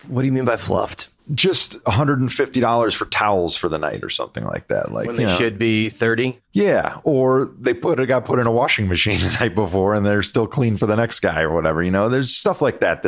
Speaker 4: What do you mean by fluffed?
Speaker 2: Just $150 for towels for the night or something like that. Like
Speaker 4: when they should be 30.
Speaker 2: Yeah, or they got put in a washing machine the night before and they're still clean for the next guy or whatever. There's stuff like that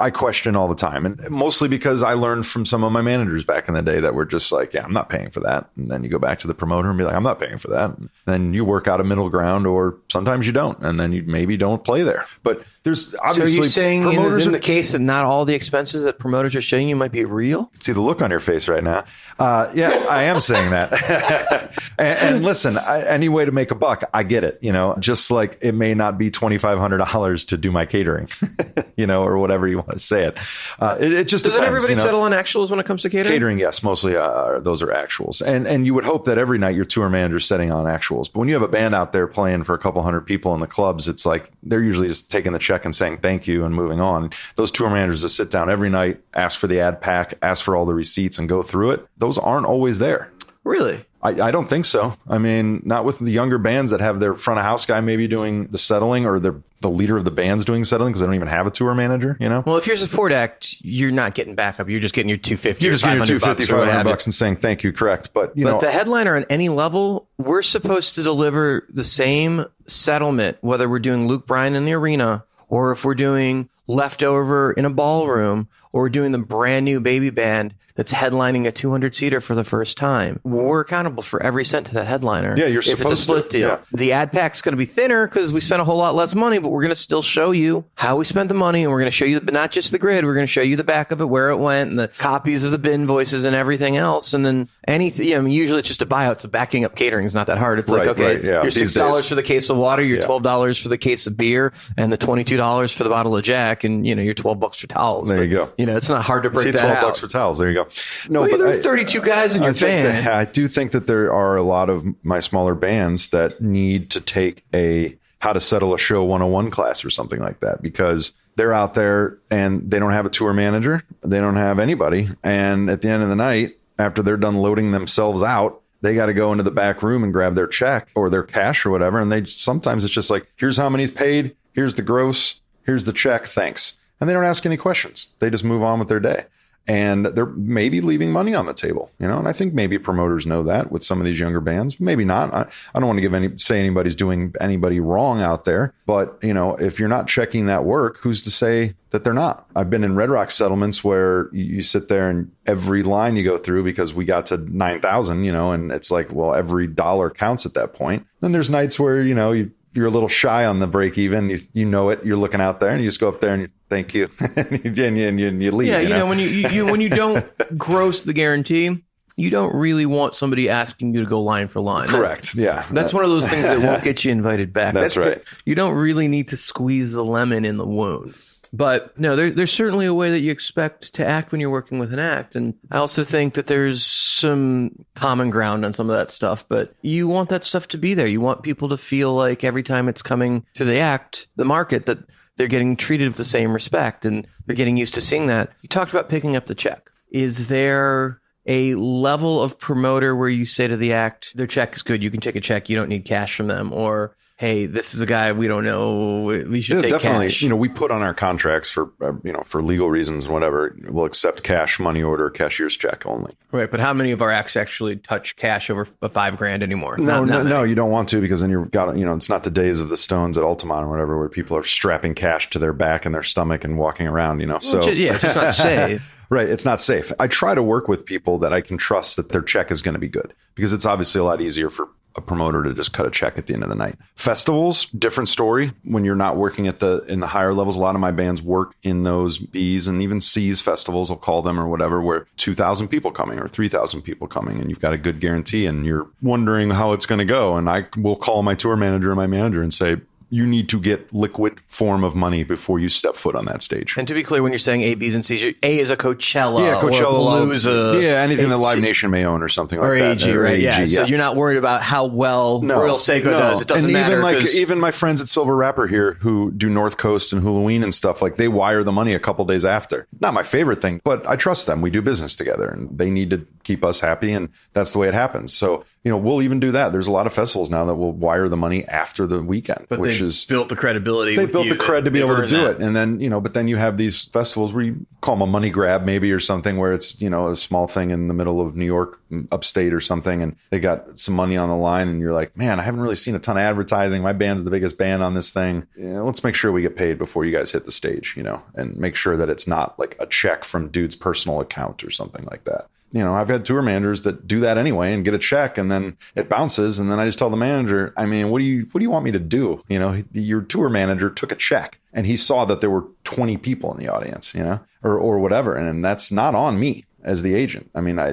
Speaker 2: I question all the time, and mostly because I learned from some of my managers back in the day that were just like, yeah, I'm not paying for that. And then you go back to the promoter and be like, I'm not paying for that. And then you work out a middle ground, or sometimes you don't, and then you maybe don't play there. But there's obviously
Speaker 4: so you're saying
Speaker 2: promoters
Speaker 4: in the case that not all the expenses that promoters are showing you might be real?
Speaker 2: See the look on your face right now. Yeah, I am saying that. and listen, any way to make a buck, I get it. Just like it may not be $2,500 to do my catering, or whatever you want to say it. It just
Speaker 4: doesn't
Speaker 2: depends,
Speaker 4: everybody settle on actuals when it comes to catering?
Speaker 2: Catering, yes, mostly those are actuals, and you would hope that every night your tour manager's setting on actuals. But when you have a band out there playing for a couple hundred people in the clubs, it's like they're usually just taking the check and saying thank you and moving on. Those tour managers that sit down every night, ask for the ad pack, ask for all the receipts, and go through it. Those aren't always there.
Speaker 4: Really?
Speaker 2: I don't think so. I mean, not with the younger bands that have their front of house guy maybe doing the settling, or the leader of the band's doing settling because they don't even have a tour manager,
Speaker 4: Well, if you're a support act, you're not getting backup. You're just getting your $250.
Speaker 2: You're just getting your $250, $500 and saying thank you, correct. But
Speaker 4: the headliner on any level, we're supposed to deliver the same settlement, whether we're doing Luke Bryan in the arena or if we're doing Leftover in a ballroom, or we're doing the brand new baby band that's headlining a 200-seater for the first time. We're accountable for every cent to that headliner.
Speaker 2: Yeah, you're
Speaker 4: if
Speaker 2: supposed to.
Speaker 4: If it's a split deal.
Speaker 2: Yeah.
Speaker 4: The ad pack's going to be thinner because we spent a whole lot less money, but we're going to still show you how we spent the money, and we're going to show you not just the grid, we're going to show you the back of it, where it went, and the copies of the bin invoices and everything else. And then anything, usually it's just a buyout, so backing up catering is not that hard. It's your $6 for the case of water, your $12 for the case of beer, and the $22 for the bottle of Jack, and your $12 for towels.
Speaker 2: There you go.
Speaker 4: It's not hard to break that out.
Speaker 2: $12 for towels. There you go. No,
Speaker 4: well,
Speaker 2: but
Speaker 4: there are 32 guys in your band.
Speaker 2: I do think that there are a lot of my smaller bands that need to take a how to settle a show 101 class or something like that, because they're out there and they don't have a tour manager. They don't have anybody. And at the end of the night, after they're done loading themselves out, they got to go into the back room and grab their check or their cash or whatever. And sometimes it's just like, here's how many's paid. Here's the gross. Here's the check. Thanks. And they don't ask any questions. They just move on with their day. And they're maybe leaving money on the table, and I think maybe promoters know that with some of these younger bands. Maybe not. I don't want to say anybody's doing anybody wrong out there. But, if you're not checking that work, who's to say that they're not? I've been in Red Rock settlements where you sit there and every line you go through, because we got to 9,000, and it's like, well, every dollar counts at that point. Then there's nights where, you're a little shy on the break even. You know it. You're looking out there and you just go up there and thank you. and you leave.
Speaker 4: Yeah, when you don't gross the guarantee, you don't really want somebody asking you to go line for line.
Speaker 2: Correct. Yeah.
Speaker 4: That's one of those things that won't get you invited back.
Speaker 2: That's right.
Speaker 4: You don't really need to squeeze the lemon in the wound. But no, there's certainly a way that you expect to act when you're working with an act. And I also think that there's some common ground on some of that stuff, but you want that stuff to be there. You want people to feel like every time it's coming to the act, the market, that they're getting treated with the same respect and they're getting used to seeing that. You talked about picking up the check. Is there a level of promoter where you say to the act, their check is good, you can take a check, you don't need cash from them, or hey, this is a guy we don't know, we should take
Speaker 2: definitely
Speaker 4: cash?
Speaker 2: we put on our contracts for for legal reasons and whatever, we'll accept cash, money order, cashier's check only.
Speaker 4: Right, but how many of our acts actually touch cash over $5,000 anymore?
Speaker 2: No, you don't want to, because then you've got it's not the days of the Stones at Altamont or whatever where people are strapping cash to their back and their stomach and walking around, so
Speaker 4: it's just not safe.
Speaker 2: Right, it's not safe. I try to work with people that I can trust that their check is going to be good, because it's obviously a lot easier for a promoter to just cut a check at the end of the night. Festivals, different story. When you're not working in the higher levels, a lot of my bands work in those B's and even C's festivals, I'll call them, or whatever, where 2,000 people coming or 3,000 people coming, and you've got a good guarantee and you're wondering how it's going to go. And I will call my tour manager and my manager and say, you need to get liquid form of money before you step foot on that stage.
Speaker 4: And to be clear, when you're saying A, B's, and C's, A is a Coachella.
Speaker 2: Yeah, Coachella. Anything that Live
Speaker 4: AG,
Speaker 2: Nation may own or something like
Speaker 4: or
Speaker 2: that.
Speaker 4: AG, right? Yeah. So you're not worried about how well Royal Seiko does. It doesn't matter.
Speaker 2: Even my friends at Silver Rapper here who do North Coast and Halloween and stuff, like they wire the money a couple days after. Not my favorite thing, but I trust them. We do business together and they need to keep us happy, and that's the way it happens. So, we'll even do that. There's a lot of festivals now that will wire the money after the weekend,
Speaker 4: but
Speaker 2: which is
Speaker 4: built the credibility.
Speaker 2: They built the cred to be able to do it. And then, but then you have these festivals where you call them a money grab maybe, or something, where it's, a small thing in the middle of New York, upstate or something, and they got some money on the line and you're like, man, I haven't really seen a ton of advertising. My band's the biggest band on this thing. Let's make sure we get paid before you guys hit the stage, and make sure that it's not like a check from dude's personal account or something like that. I've had tour managers that do that anyway and get a check and then it bounces. And then I just tell the manager, what do you want me to do? Your tour manager took a check and he saw that there were 20 people in the audience, or whatever. And that's not on me as the agent.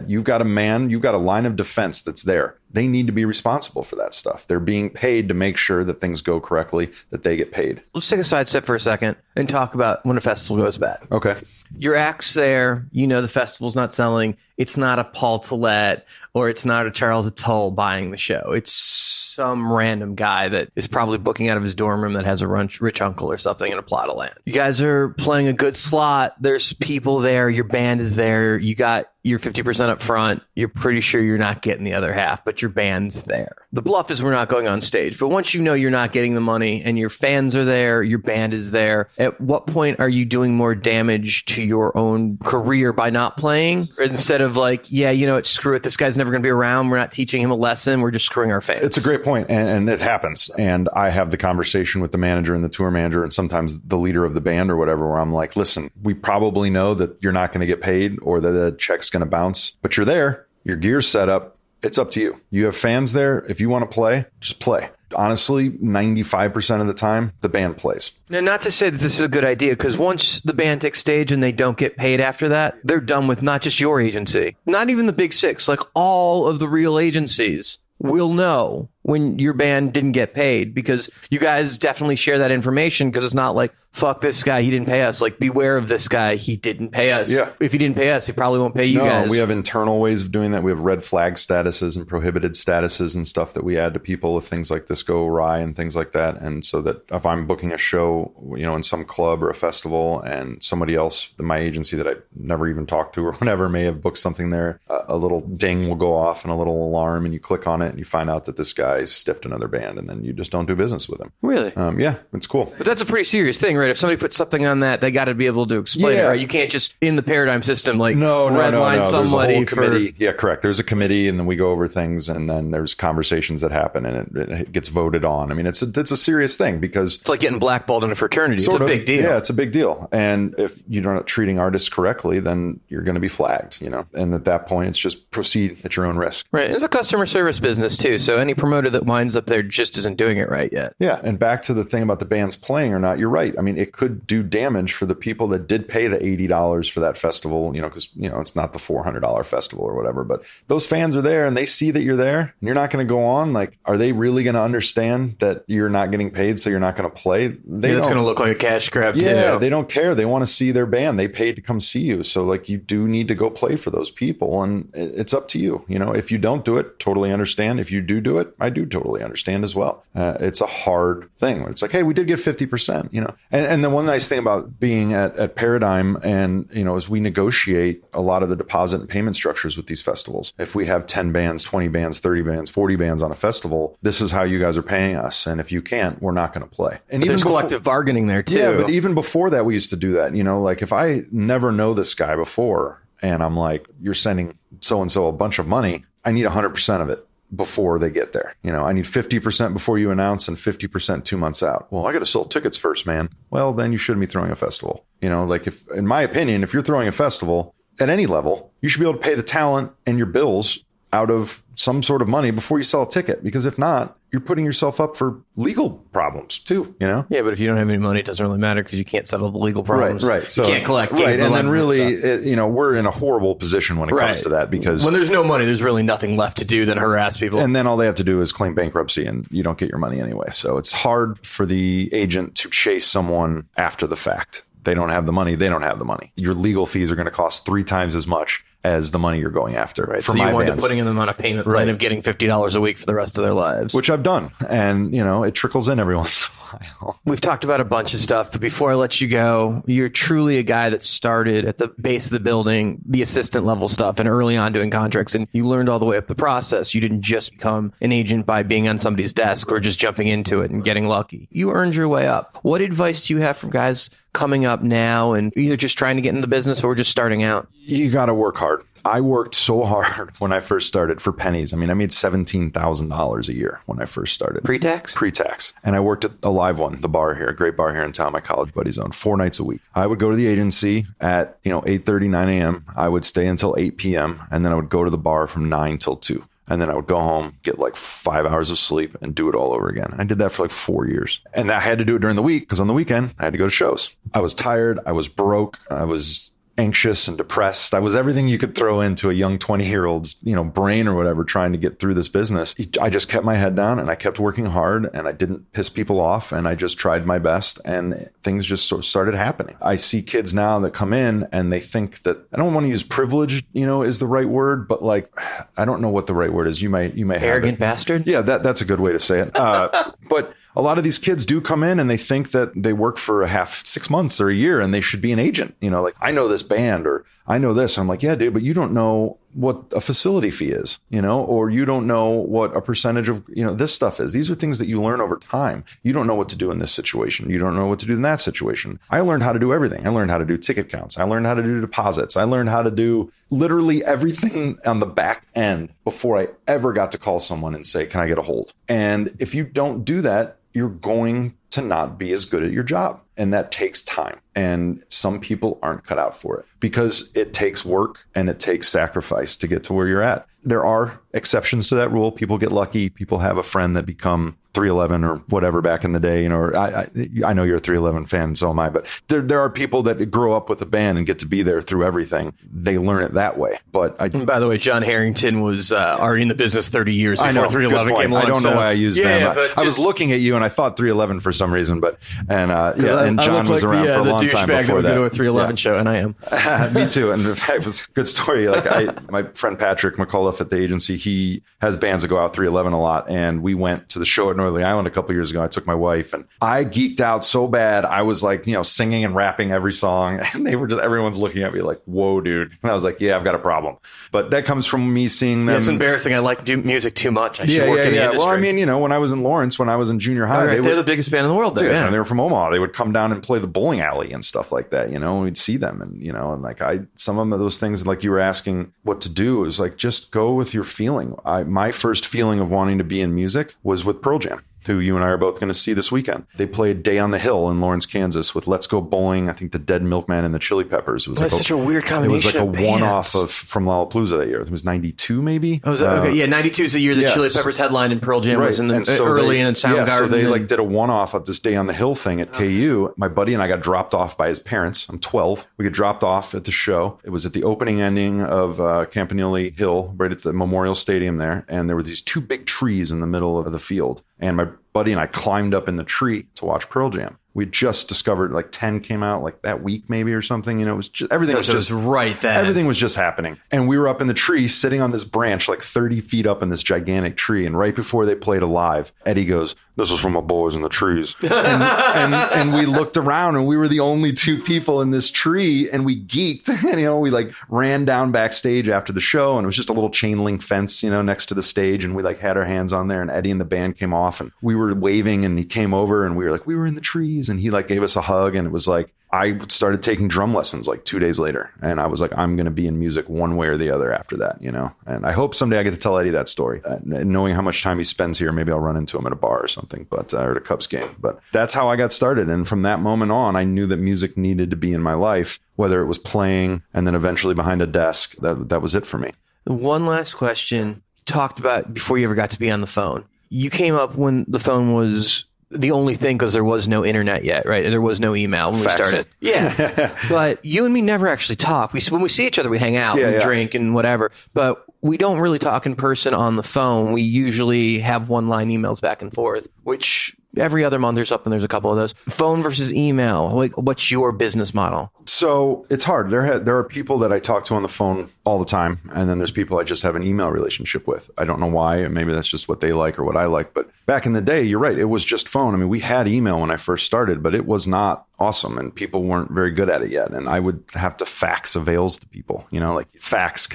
Speaker 2: You've got a line of defense that's there. They need to be responsible for that stuff. They're being paid to make sure that things go correctly, that they get paid.
Speaker 4: Let's take a side step for a second and talk about when a festival goes bad.
Speaker 2: Okay.
Speaker 4: Your act's there, the festival's not selling. It's not a Paul Tillett or it's not a Charles Atull buying the show. It's some random guy that is probably booking out of his dorm room that has a rich uncle or something in a plot of land. You guys are playing a good slot. There's people there. Your band is there. You got your 50% up front. You're pretty sure you're not getting the other half, but your band's there. The bluff is we're not going on stage. But once you're not getting the money and your fans are there, your band is there, at what point are you doing more damage to your own career by not playing? Or instead of like, screw it, this guy's never going to be around. We're not teaching him a lesson. We're just screwing our fans.
Speaker 2: It's a great point, and it happens. And I have the conversation with the manager and the tour manager and sometimes the leader of the band or whatever, where I'm like, listen, we probably know that you're not going to get paid or that the check's going to bounce, but you're there, your gear's set up. It's up to you. You have fans there. If you want to play, just play. Honestly, 95% of the time, the band plays.
Speaker 4: Now, not to say that this is a good idea, because once the band takes stage and they don't get paid after that, they're done with not just your agency, not even the big six, like all of the real agencies will know when your band didn't get paid, because you guys definitely share that information, because it's not like, fuck this guy, he didn't pay us. Like, beware of this guy, he didn't pay us.
Speaker 2: Yeah.
Speaker 4: If he didn't pay us, he probably won't pay you guys.
Speaker 2: We have internal ways of doing that. We have red flag statuses and prohibited statuses and stuff that we add to people if things like this go awry and things like that. And so that if I'm booking a show, in some club or a festival, and somebody else, my agency that I never even talked to or whatever may have booked something there, a little ding will go off and a little alarm, and you click on it and you find out that this guy's stiffed another band, and then you just don't do business with him.
Speaker 4: Really?
Speaker 2: Yeah, it's cool.
Speaker 4: But that's a pretty serious thing, right? If somebody puts something on that, they got to be able to explain it, right? You can't just, in the paradigm system, like redline somebody.
Speaker 2: There's a whole committee. Yeah, correct. There's a committee, and then we go over things, and then there's conversations that happen, and it gets voted on. It's a serious thing, because
Speaker 4: it's like getting blackballed in a fraternity. It's a big deal.
Speaker 2: Yeah, it's a big deal. And if you're not treating artists correctly, then you're going to be flagged, And at that point, it's just proceed at your own risk.
Speaker 4: Right. It's a customer service business too. So any promoter that winds up there just isn't doing it right yet.
Speaker 2: Yeah. And back to the thing about the bands playing or not, you're right. It could do damage for the people that did pay the $80 for that festival, because, it's not the $400 festival or whatever, but those fans are there and they see that you're there and you're not going to go on. Like, are they really going to understand that you're not getting paid, so you're not going to play?
Speaker 4: It's going to look like a cash grab too.
Speaker 2: Yeah, they don't care. They want to see their band. They paid to come see you. So like, you do need to go play for those people, and it's up to you. If you don't do it, totally understand. If you do it, I do totally understand as well. It's a hard thing. It's like, hey, we did get 50%, you know. And the one nice thing about being at Paradigm and, you know, as we negotiate a lot of the deposit and payment structures with these festivals. If we have 10 bands, 20 bands, 30 bands, 40 bands on a festival, this is how you guys are paying us. And if you can't, we're not going to play. And
Speaker 4: there's collective bargaining there too.
Speaker 2: Yeah, but even before that, we used to do that. You know, like if I never know this guy before and I'm like, you're sending so-and-so a bunch of money, I need 100% of it before they get there. You know, I need 50% before you announce and 50% 2 months out. Well, I got to sell tickets first, man. Well, then you shouldn't be throwing a festival. You know, like if, in my opinion, if you're throwing a festival at any level, you should be able to pay the talent and your bills out of some sort of money before you sell a ticket. Because if not, you're putting yourself up for legal problems too, you know?
Speaker 4: Yeah, but if you don't have any money, it doesn't really matter because you can't settle the legal problems.
Speaker 2: Right. So,
Speaker 4: you can't collect.
Speaker 2: Right. And then really, you know, we're in a horrible position when it comes to that because
Speaker 4: when there's no money, there's really nothing left to do than harass people.
Speaker 2: And then all they have to do is claim bankruptcy and you don't get your money anyway. So it's hard for the agent to chase someone after the fact. They don't have the money. They don't have the money. Your legal fees are going to cost 3 times as much as the money you're going after.
Speaker 4: Right. So you wind up putting them on a payment plan of getting $50 a week for the rest of their lives.
Speaker 2: Which I've done. And, you know, it trickles in every once in a while.
Speaker 4: We've talked about a bunch of stuff, but before I let you go, you're truly a guy that started at the base of the building, the assistant level stuff, and early on doing contracts. And you learned all the way up the process. You didn't just become an agent by being on somebody's desk or just jumping into it and getting lucky. You earned your way up. What advice do you have for guys coming up now and either just trying to get in the business or just starting out?
Speaker 2: You got to work hard. I worked so hard when I first started for pennies. I mean, I made $17,000 a year when I first started.
Speaker 4: Pre-tax?
Speaker 2: Pre-tax. And I worked at a live one, the bar here, a great bar here in town, my college buddies own, 4 nights a week. I would go to the agency at, 8:30, 9 a.m. I would stay until 8 p.m. And then I would go to the bar from 9 till 2. And then I would go home, get like 5 hours of sleep and do it all over again. I did that for like 4 years. And I had to do it during the week because on the weekend I had to go to shows. I was tired. I was broke. I was anxious and depressed. I was everything you could throw into a young 20-year-old's, brain or whatever, trying to get through this business. I just kept my head down and I kept working hard and I didn't piss people off and I just tried my best and things just sort of started happening. I see kids now that come in and they think that, I don't want to use privilege, is the right word, but like, I don't know what the right word is. You may have
Speaker 4: arrogant bastard.
Speaker 2: Yeah, that's a good way to say it. But a lot of these kids do come in and they think that they work for 6 months or a year and they should be an agent. Like, I know this band or I know this. I'm like, yeah, dude, but you don't know what a facility fee is, or you don't know what a percentage of, this stuff is. These are things that you learn over time. You don't know what to do in this situation. You don't know what to do in that situation. I learned how to do everything. I learned how to do ticket counts. I learned how to do deposits. I learned how to do literally everything on the back end before I ever got to call someone and say, can I get a hold? And if you don't do that, you're going to not be as good at your job. And that takes time. And some people aren't cut out for it because it takes work and it takes sacrifice to get to where you're at. There are exceptions to that rule. People get lucky. People have a friend that become 311 or whatever back in the day. I know you're a 311 fan, so am I. But there are people that grow up with a band and get to be there through everything. They learn it that way. But
Speaker 4: and by the way, John Harrington was already in the business 30 years before 311 came along.
Speaker 2: I don't know why I used them. I was looking at you and I thought 311 for some reason. And John was around for a long time before that.
Speaker 4: Go to a 311 show, and I am.
Speaker 2: Me too. And in fact, it was a good story. Like my friend Patrick McAuliffe at the agency, he has bands that go out 311 a lot. And we went to the show at Northern Island a couple of years ago. I took my wife and I geeked out so bad. I was like, singing and rapping every song. And everyone's looking at me like, whoa, dude. And I was like, yeah, I've got a problem. But that comes from me seeing them.
Speaker 4: Yeah, it's embarrassing. I like to do music too much. I should work in the industry.
Speaker 2: Well, I mean, when I was in Lawrence, when I was in junior high,
Speaker 4: they're the biggest band in the world there.
Speaker 2: Dude, they were from Omaha. They would come down and play the bowling alley and stuff like that, and we'd see them and like some of those things, like you were asking what to do, is like, just go with your feeling. My first feeling of wanting to be in music was with Pearl Jam, who you and I are both going to see this weekend. They played Day on the Hill in Lawrence, Kansas with Let's Go Bowling, I think the Dead Milkman and the Chili Peppers. It was
Speaker 4: such a weird combination.
Speaker 2: It was like a
Speaker 4: bands.
Speaker 2: One-off from Lollapalooza that year. It was 92 maybe.
Speaker 4: Oh, was that, okay. Yeah, 92 is the year that Chili Peppers headlined and Pearl Jam was in the early and in Soundgarden. Yeah,
Speaker 2: so they did a one-off at this Day on the Hill thing at KU. My buddy and I got dropped off by his parents. I'm 12. We got dropped off at the show. It was at the opening ending of Campanile Hill, right at the Memorial Stadium there. And there were these 2 big trees in the middle of the field. And my buddy and I climbed up in the tree to watch Pearl Jam. We just discovered like 10 came out like that week maybe or something. You know, it was just everything was just
Speaker 4: right then.
Speaker 2: Everything was just happening. And we were up in the tree sitting on this branch like 30 feet up in this gigantic tree. And right before they played Alive, Eddie goes, "This is from my boys in the trees." And we looked around and we were the only two people in this tree and we geeked. And, you know, we like ran down backstage after the show and it was just a little chain link fence, you know, next to the stage. And we like had our hands on there and Eddie and the band came off and we were waving and he came over and we were like, we were in the trees and he like gave us a hug. And it was like, I started taking drum lessons like 2 days later. And I was like, I'm going to be in music one way or the other after that, you know? And I hope someday I get to tell Eddie that story. Knowing how much time he spends here, maybe I'll run into him at a bar or something, but or at a Cubs game. But that's how I got started. And from that moment on, I knew that music needed to be in my life, whether it was playing and then eventually behind a desk. That was it for me.
Speaker 4: One last question. You talked about before you ever got to be on the phone. You came up when the phone was the only thing because there was no internet yet, right? There was no email when we started. Yeah. But you and me never actually talk. When we see each other, we hang out, we drink and whatever. But we don't really talk in person on the phone. We usually have one-line emails back and forth, which every other month there's a couple of those. Phone versus email. Like, what's your business model?
Speaker 2: So it's hard. There are people that I talk to on the phone all the time. And then there's people I just have an email relationship with. I don't know why. Maybe that's just what they like or what I like. But back in the day, you're right. It was just phone. I mean, we had email when I first started, but it was not awesome. And people weren't very good at it yet. And I would have to fax avails to people, you know, like fax.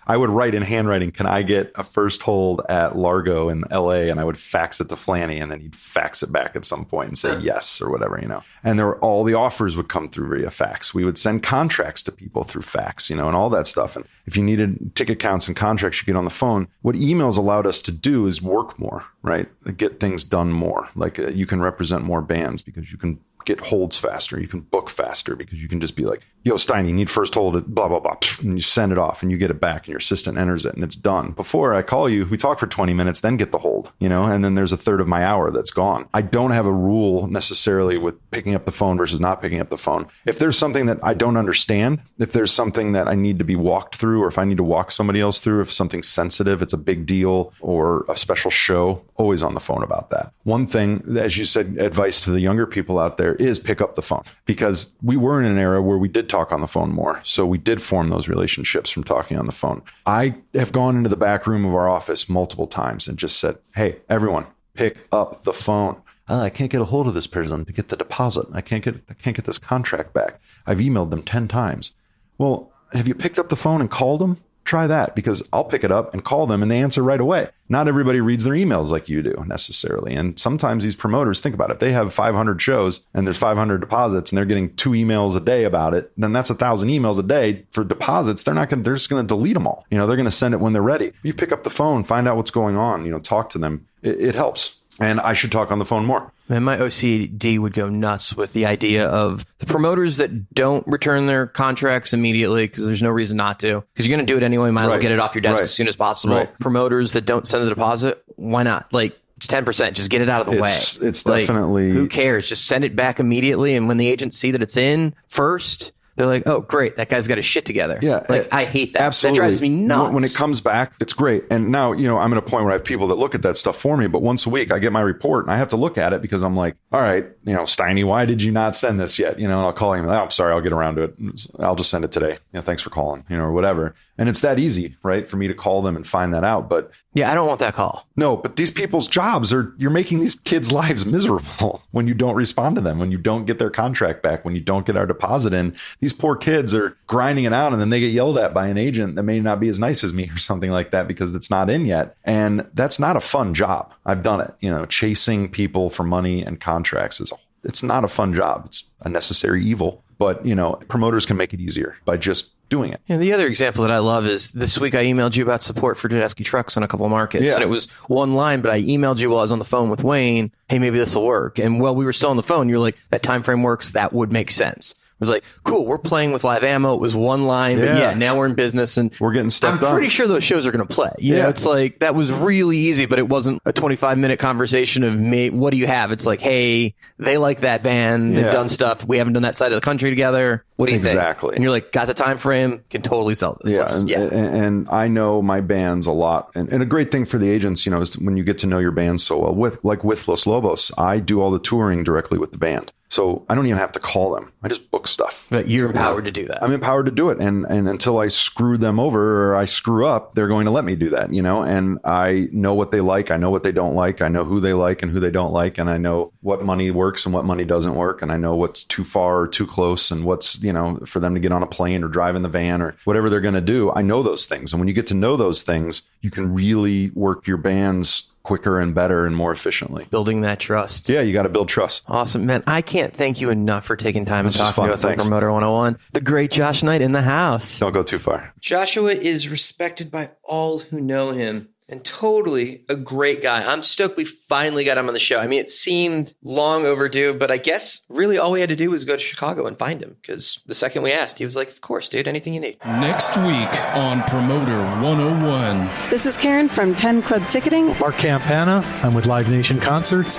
Speaker 2: I would write in handwriting, can I get a first hold at Largo in LA? And I would fax it to Flanny and then he'd fax it back at some point and say yes or whatever, you know. And all the offers would come through via fax. We would send contracts to people through fax, you know, and all that stuff. And if you needed ticket counts and contracts, you get on the phone. What emails allowed us to do is work more, right? Get things done more. Like you can represent more bands because you can get holds faster. You can book faster because you can just be like, yo, Steiny, need first hold at blah, blah, blah. And you send it off and you get it back and your assistant enters it and it's done. Before I call you, we talk for 20 minutes, then get the hold, you know, and then there's a third of my hour that's gone. I don't have a rule necessarily with picking up the phone versus not picking up the phone. If there's something that I don't understand, if there's something that I need to be walked through, or if I need to walk somebody else through, if something's sensitive, it's a big deal or a special show, always on the phone about that. One thing, as you said, advice to the younger people out there is pick up the phone, because we were in an era where we did talk on the phone more. So we did form those relationships from talking on the phone. I have gone into the back room of our office multiple times and just said, hey, everyone, pick up the phone. I can't get a hold of this person to get the deposit. I can't get this contract back. I've emailed them 10 times. Well, have you picked up the phone and called them? Try that, because I'll pick it up and call them and they answer right away. Not everybody reads their emails like you do necessarily. And sometimes these promoters, think about it. If they have 500 shows and there's 500 deposits and they're getting 2 emails a day about it, then that's 1,000 emails a day for deposits. They're just going to delete them all. You know, they're going to send it when they're ready. You pick up the phone, find out what's going on, you know, talk to them. It helps. And I should talk on the phone more.
Speaker 4: Man, my OCD would go nuts with the idea of the promoters that don't return their contracts immediately because there's no reason not to. Because you're going to do it anyway. Might as well get it off your desk as soon as possible. Right. Promoters that don't send the deposit, why not? Like 10%, just get it out of the way.
Speaker 2: It's definitely...
Speaker 4: Who cares? Just send it back immediately. And when the agents see that it's in first... They're like, oh, great. That guy's got his shit together. Yeah. Like, I hate that.
Speaker 2: Absolutely.
Speaker 4: That drives me nuts.
Speaker 2: When it comes back, it's great. And now, you know, I'm at a point where I have people that look at that stuff for me. But once a week, I get my report and I have to look at it because I'm like, all right, you know, Steiny, why did you not send this yet? You know, and I'll call him. Oh, I'm sorry. I'll get around to it. I'll just send it today. You know, thanks for calling, you know, or whatever. And it's that easy, right, for me to call them and find that out. But
Speaker 4: yeah, I don't want that call.
Speaker 2: No, but these people's jobs you're making these kids' lives miserable when you don't respond to them, when you don't get their contract back, when you don't get our deposit in. These poor kids are grinding it out and then they get yelled at by an agent that may not be as nice as me or something like that because it's not in yet. And that's not a fun job. I've done it. You know, chasing people for money and contracts it's not a fun job. It's a necessary evil. But, you know, promoters can make it easier by just doing it.
Speaker 4: And the other example that I love is this week I emailed you about support for Tedeschi trucks in a couple of markets. Yeah. And it was one line, but I emailed you while I was on the phone with Wayne. Hey, maybe this will work. And while we were still on the phone, you're like, that time frame works. That would make sense. I was like, cool, we're playing with live ammo. It was one line, but yeah, now we're in business and
Speaker 2: we're getting stuff done.
Speaker 4: I'm pretty sure those shows are going to play. You know, it's like, that was really easy, but it wasn't a 25-minute conversation of me. What do you have? It's like, hey, they like that band. They've done stuff. We haven't done that side of the country together. What do you think? Exactly. And you're like, got the time frame, can totally sell this.
Speaker 2: And I know my bands a lot. And a great thing for the agents, you know, is when you get to know your band so well. With Los Lobos, I do all the touring directly with the band. So I don't even have to call them. I just book stuff.
Speaker 4: But you're empowered to do that.
Speaker 2: I'm empowered to do it. And until I screw them over or I screw up, they're going to let me do that, and I know what they like. I know what they don't like. I know who they like and who they don't like. And I know what money works and what money doesn't work. And I know what's too far or too close and what's, for them to get on a plane or drive in the van or whatever they're going to do. I know those things. And when you get to know those things, you can really work your bands quicker and better and more efficiently.
Speaker 4: Building that trust.
Speaker 2: Yeah, you got to build trust.
Speaker 4: Awesome, man. I can't thank you enough for taking time and talking to us on
Speaker 2: Thanks.
Speaker 4: Promoter 101. The great Josh Knight in the house.
Speaker 2: Don't go too far.
Speaker 4: Joshua is respected by all who know him and totally a great guy. I'm stoked we finally got him on the show. I mean, it seemed long overdue, but I guess really all we had to do was go to Chicago and find him, because the second we asked, he was like, of course, dude, anything you need.
Speaker 5: Next week on Promoter 101.
Speaker 7: This is Karen from 10 Club Ticketing.
Speaker 8: Mark Campana. I'm with Live Nation Concerts.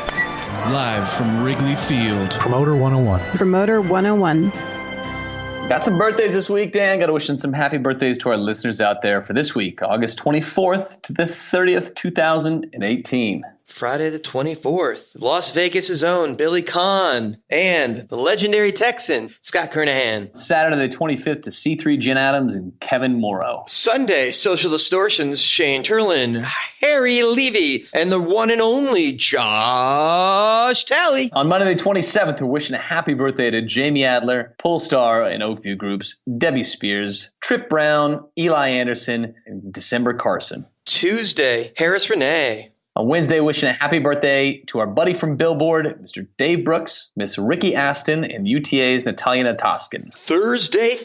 Speaker 5: Live from Wrigley Field.
Speaker 8: Promoter 101.
Speaker 7: Promoter 101.
Speaker 3: Got some birthdays this week, Dan. Got to wish some happy birthdays to our listeners out there for this week, August 24th to the 30th, 2018.
Speaker 4: Friday the 24th, Las Vegas' own Billy Kahn and the legendary Texan Scott Kernahan.
Speaker 3: Saturday the 25th to C3 Jen Adams and Kevin Morrow.
Speaker 4: Sunday, Social Distortions, Shane Turlin, Harry Levy, and the one and only Josh Talley.
Speaker 3: On Monday the 27th, we're wishing a happy birthday to Jamie Adler, Polestar and Oakview Groups, Debbie Spears, Trip Brown, Eli Anderson, and December Carson.
Speaker 4: Tuesday, Harris Renee.
Speaker 3: On Wednesday, wishing a happy birthday to our buddy from Billboard, Mr. Dave Brooks, Miss Ricky Aston, and UTA's Natalia Natoskin.
Speaker 4: Thursday,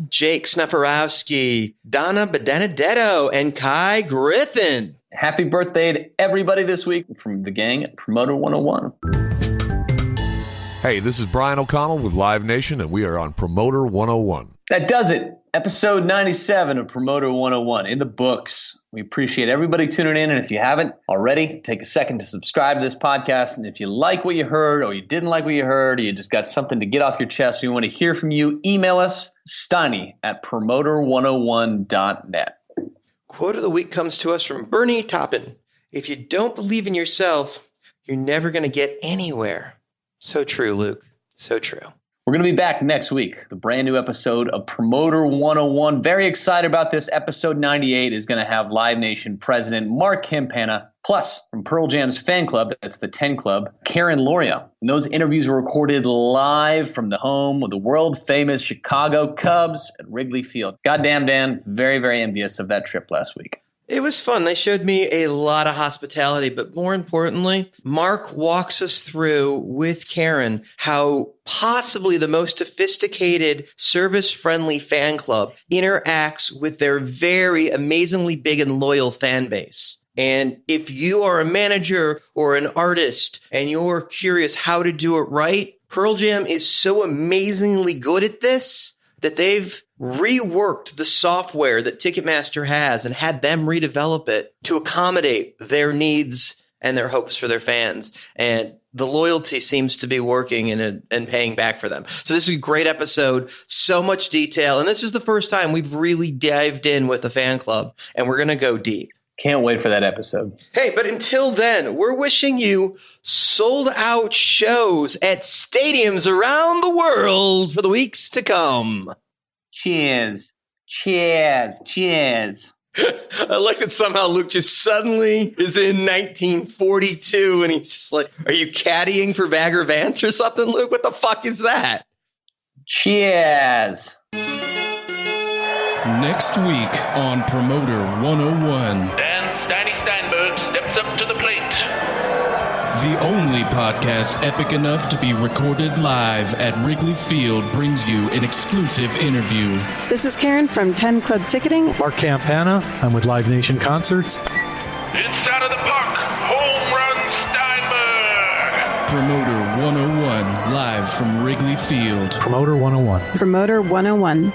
Speaker 4: Jake Snaparowski, Donna Bedanadetto, and Kai Griffin.
Speaker 3: Happy birthday to everybody this week from the gang at Promoter 101.
Speaker 12: Hey, this is Brian O'Connell with Live Nation, and we are on Promoter 101.
Speaker 3: That does it. Episode 97 of Promoter 101 in the books. We appreciate everybody tuning in. And if you haven't already, take a second to subscribe to this podcast. And if you like what you heard, or you didn't like what you heard, or you just got something to get off your chest, we want to hear from you, email us, Steiny at promoter101.net.
Speaker 4: Quote of the week comes to us from Bernie Toppin. If you don't believe in yourself, you're never going to get anywhere. So true, Luke. So true.
Speaker 3: We're going to be back next week, the brand new episode of Promoter 101. Very excited about this. Episode 98 is going to have Live Nation president Mark Campana, plus from Pearl Jam's fan club, that's the 10 Club, Karen Loria. And those interviews were recorded live from the home of the world-famous Chicago Cubs at Wrigley Field. Goddamn, Dan, very, very envious of that trip last week.
Speaker 4: It was fun. They showed me a lot of hospitality, but more importantly, Mark walks us through with Karen how possibly the most sophisticated, service-friendly fan club interacts with their very amazingly big and loyal fan base. And if you are a manager or an artist and you're curious how to do it right, Pearl Jam is so amazingly good at this that they've reworked the software that Ticketmaster has and had them redevelop it to accommodate their needs and their hopes for their fans. And the loyalty seems to be working and paying back for them. So this is a great episode, so much detail. And this is the first time we've really dived in with the fan club, and we're going to go deep.
Speaker 3: Can't wait for that episode.
Speaker 4: Hey, but until then, we're wishing you sold out shows at stadiums around the world for the weeks to come.
Speaker 3: Cheers. Cheers. Cheers.
Speaker 4: I like that somehow Luke just suddenly is in 1942 and he's just like, are you caddying for Bagger Vance or something, Luke? What the fuck is that?
Speaker 3: Cheers.
Speaker 5: Next week on Promoter 101.
Speaker 6: Dan Steiny Steinberg steps up to the plate.
Speaker 5: The only podcast epic enough to be recorded live at Wrigley Field brings you an exclusive interview.
Speaker 7: This is Karen from 10 Club Ticketing.
Speaker 8: Mark Campana. I'm with Live Nation Concerts.
Speaker 6: It's out of the park. Home run Steinberg.
Speaker 5: Promoter 101, live from Wrigley Field.
Speaker 8: Promoter 101.
Speaker 7: Promoter 101.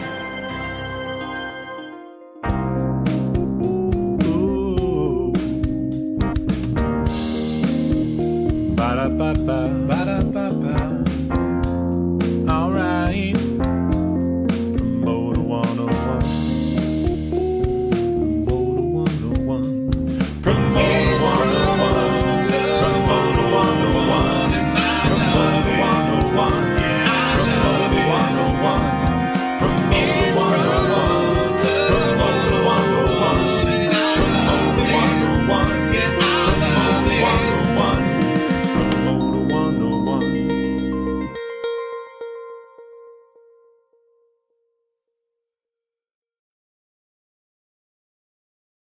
Speaker 1: Ba-da-ba-ba.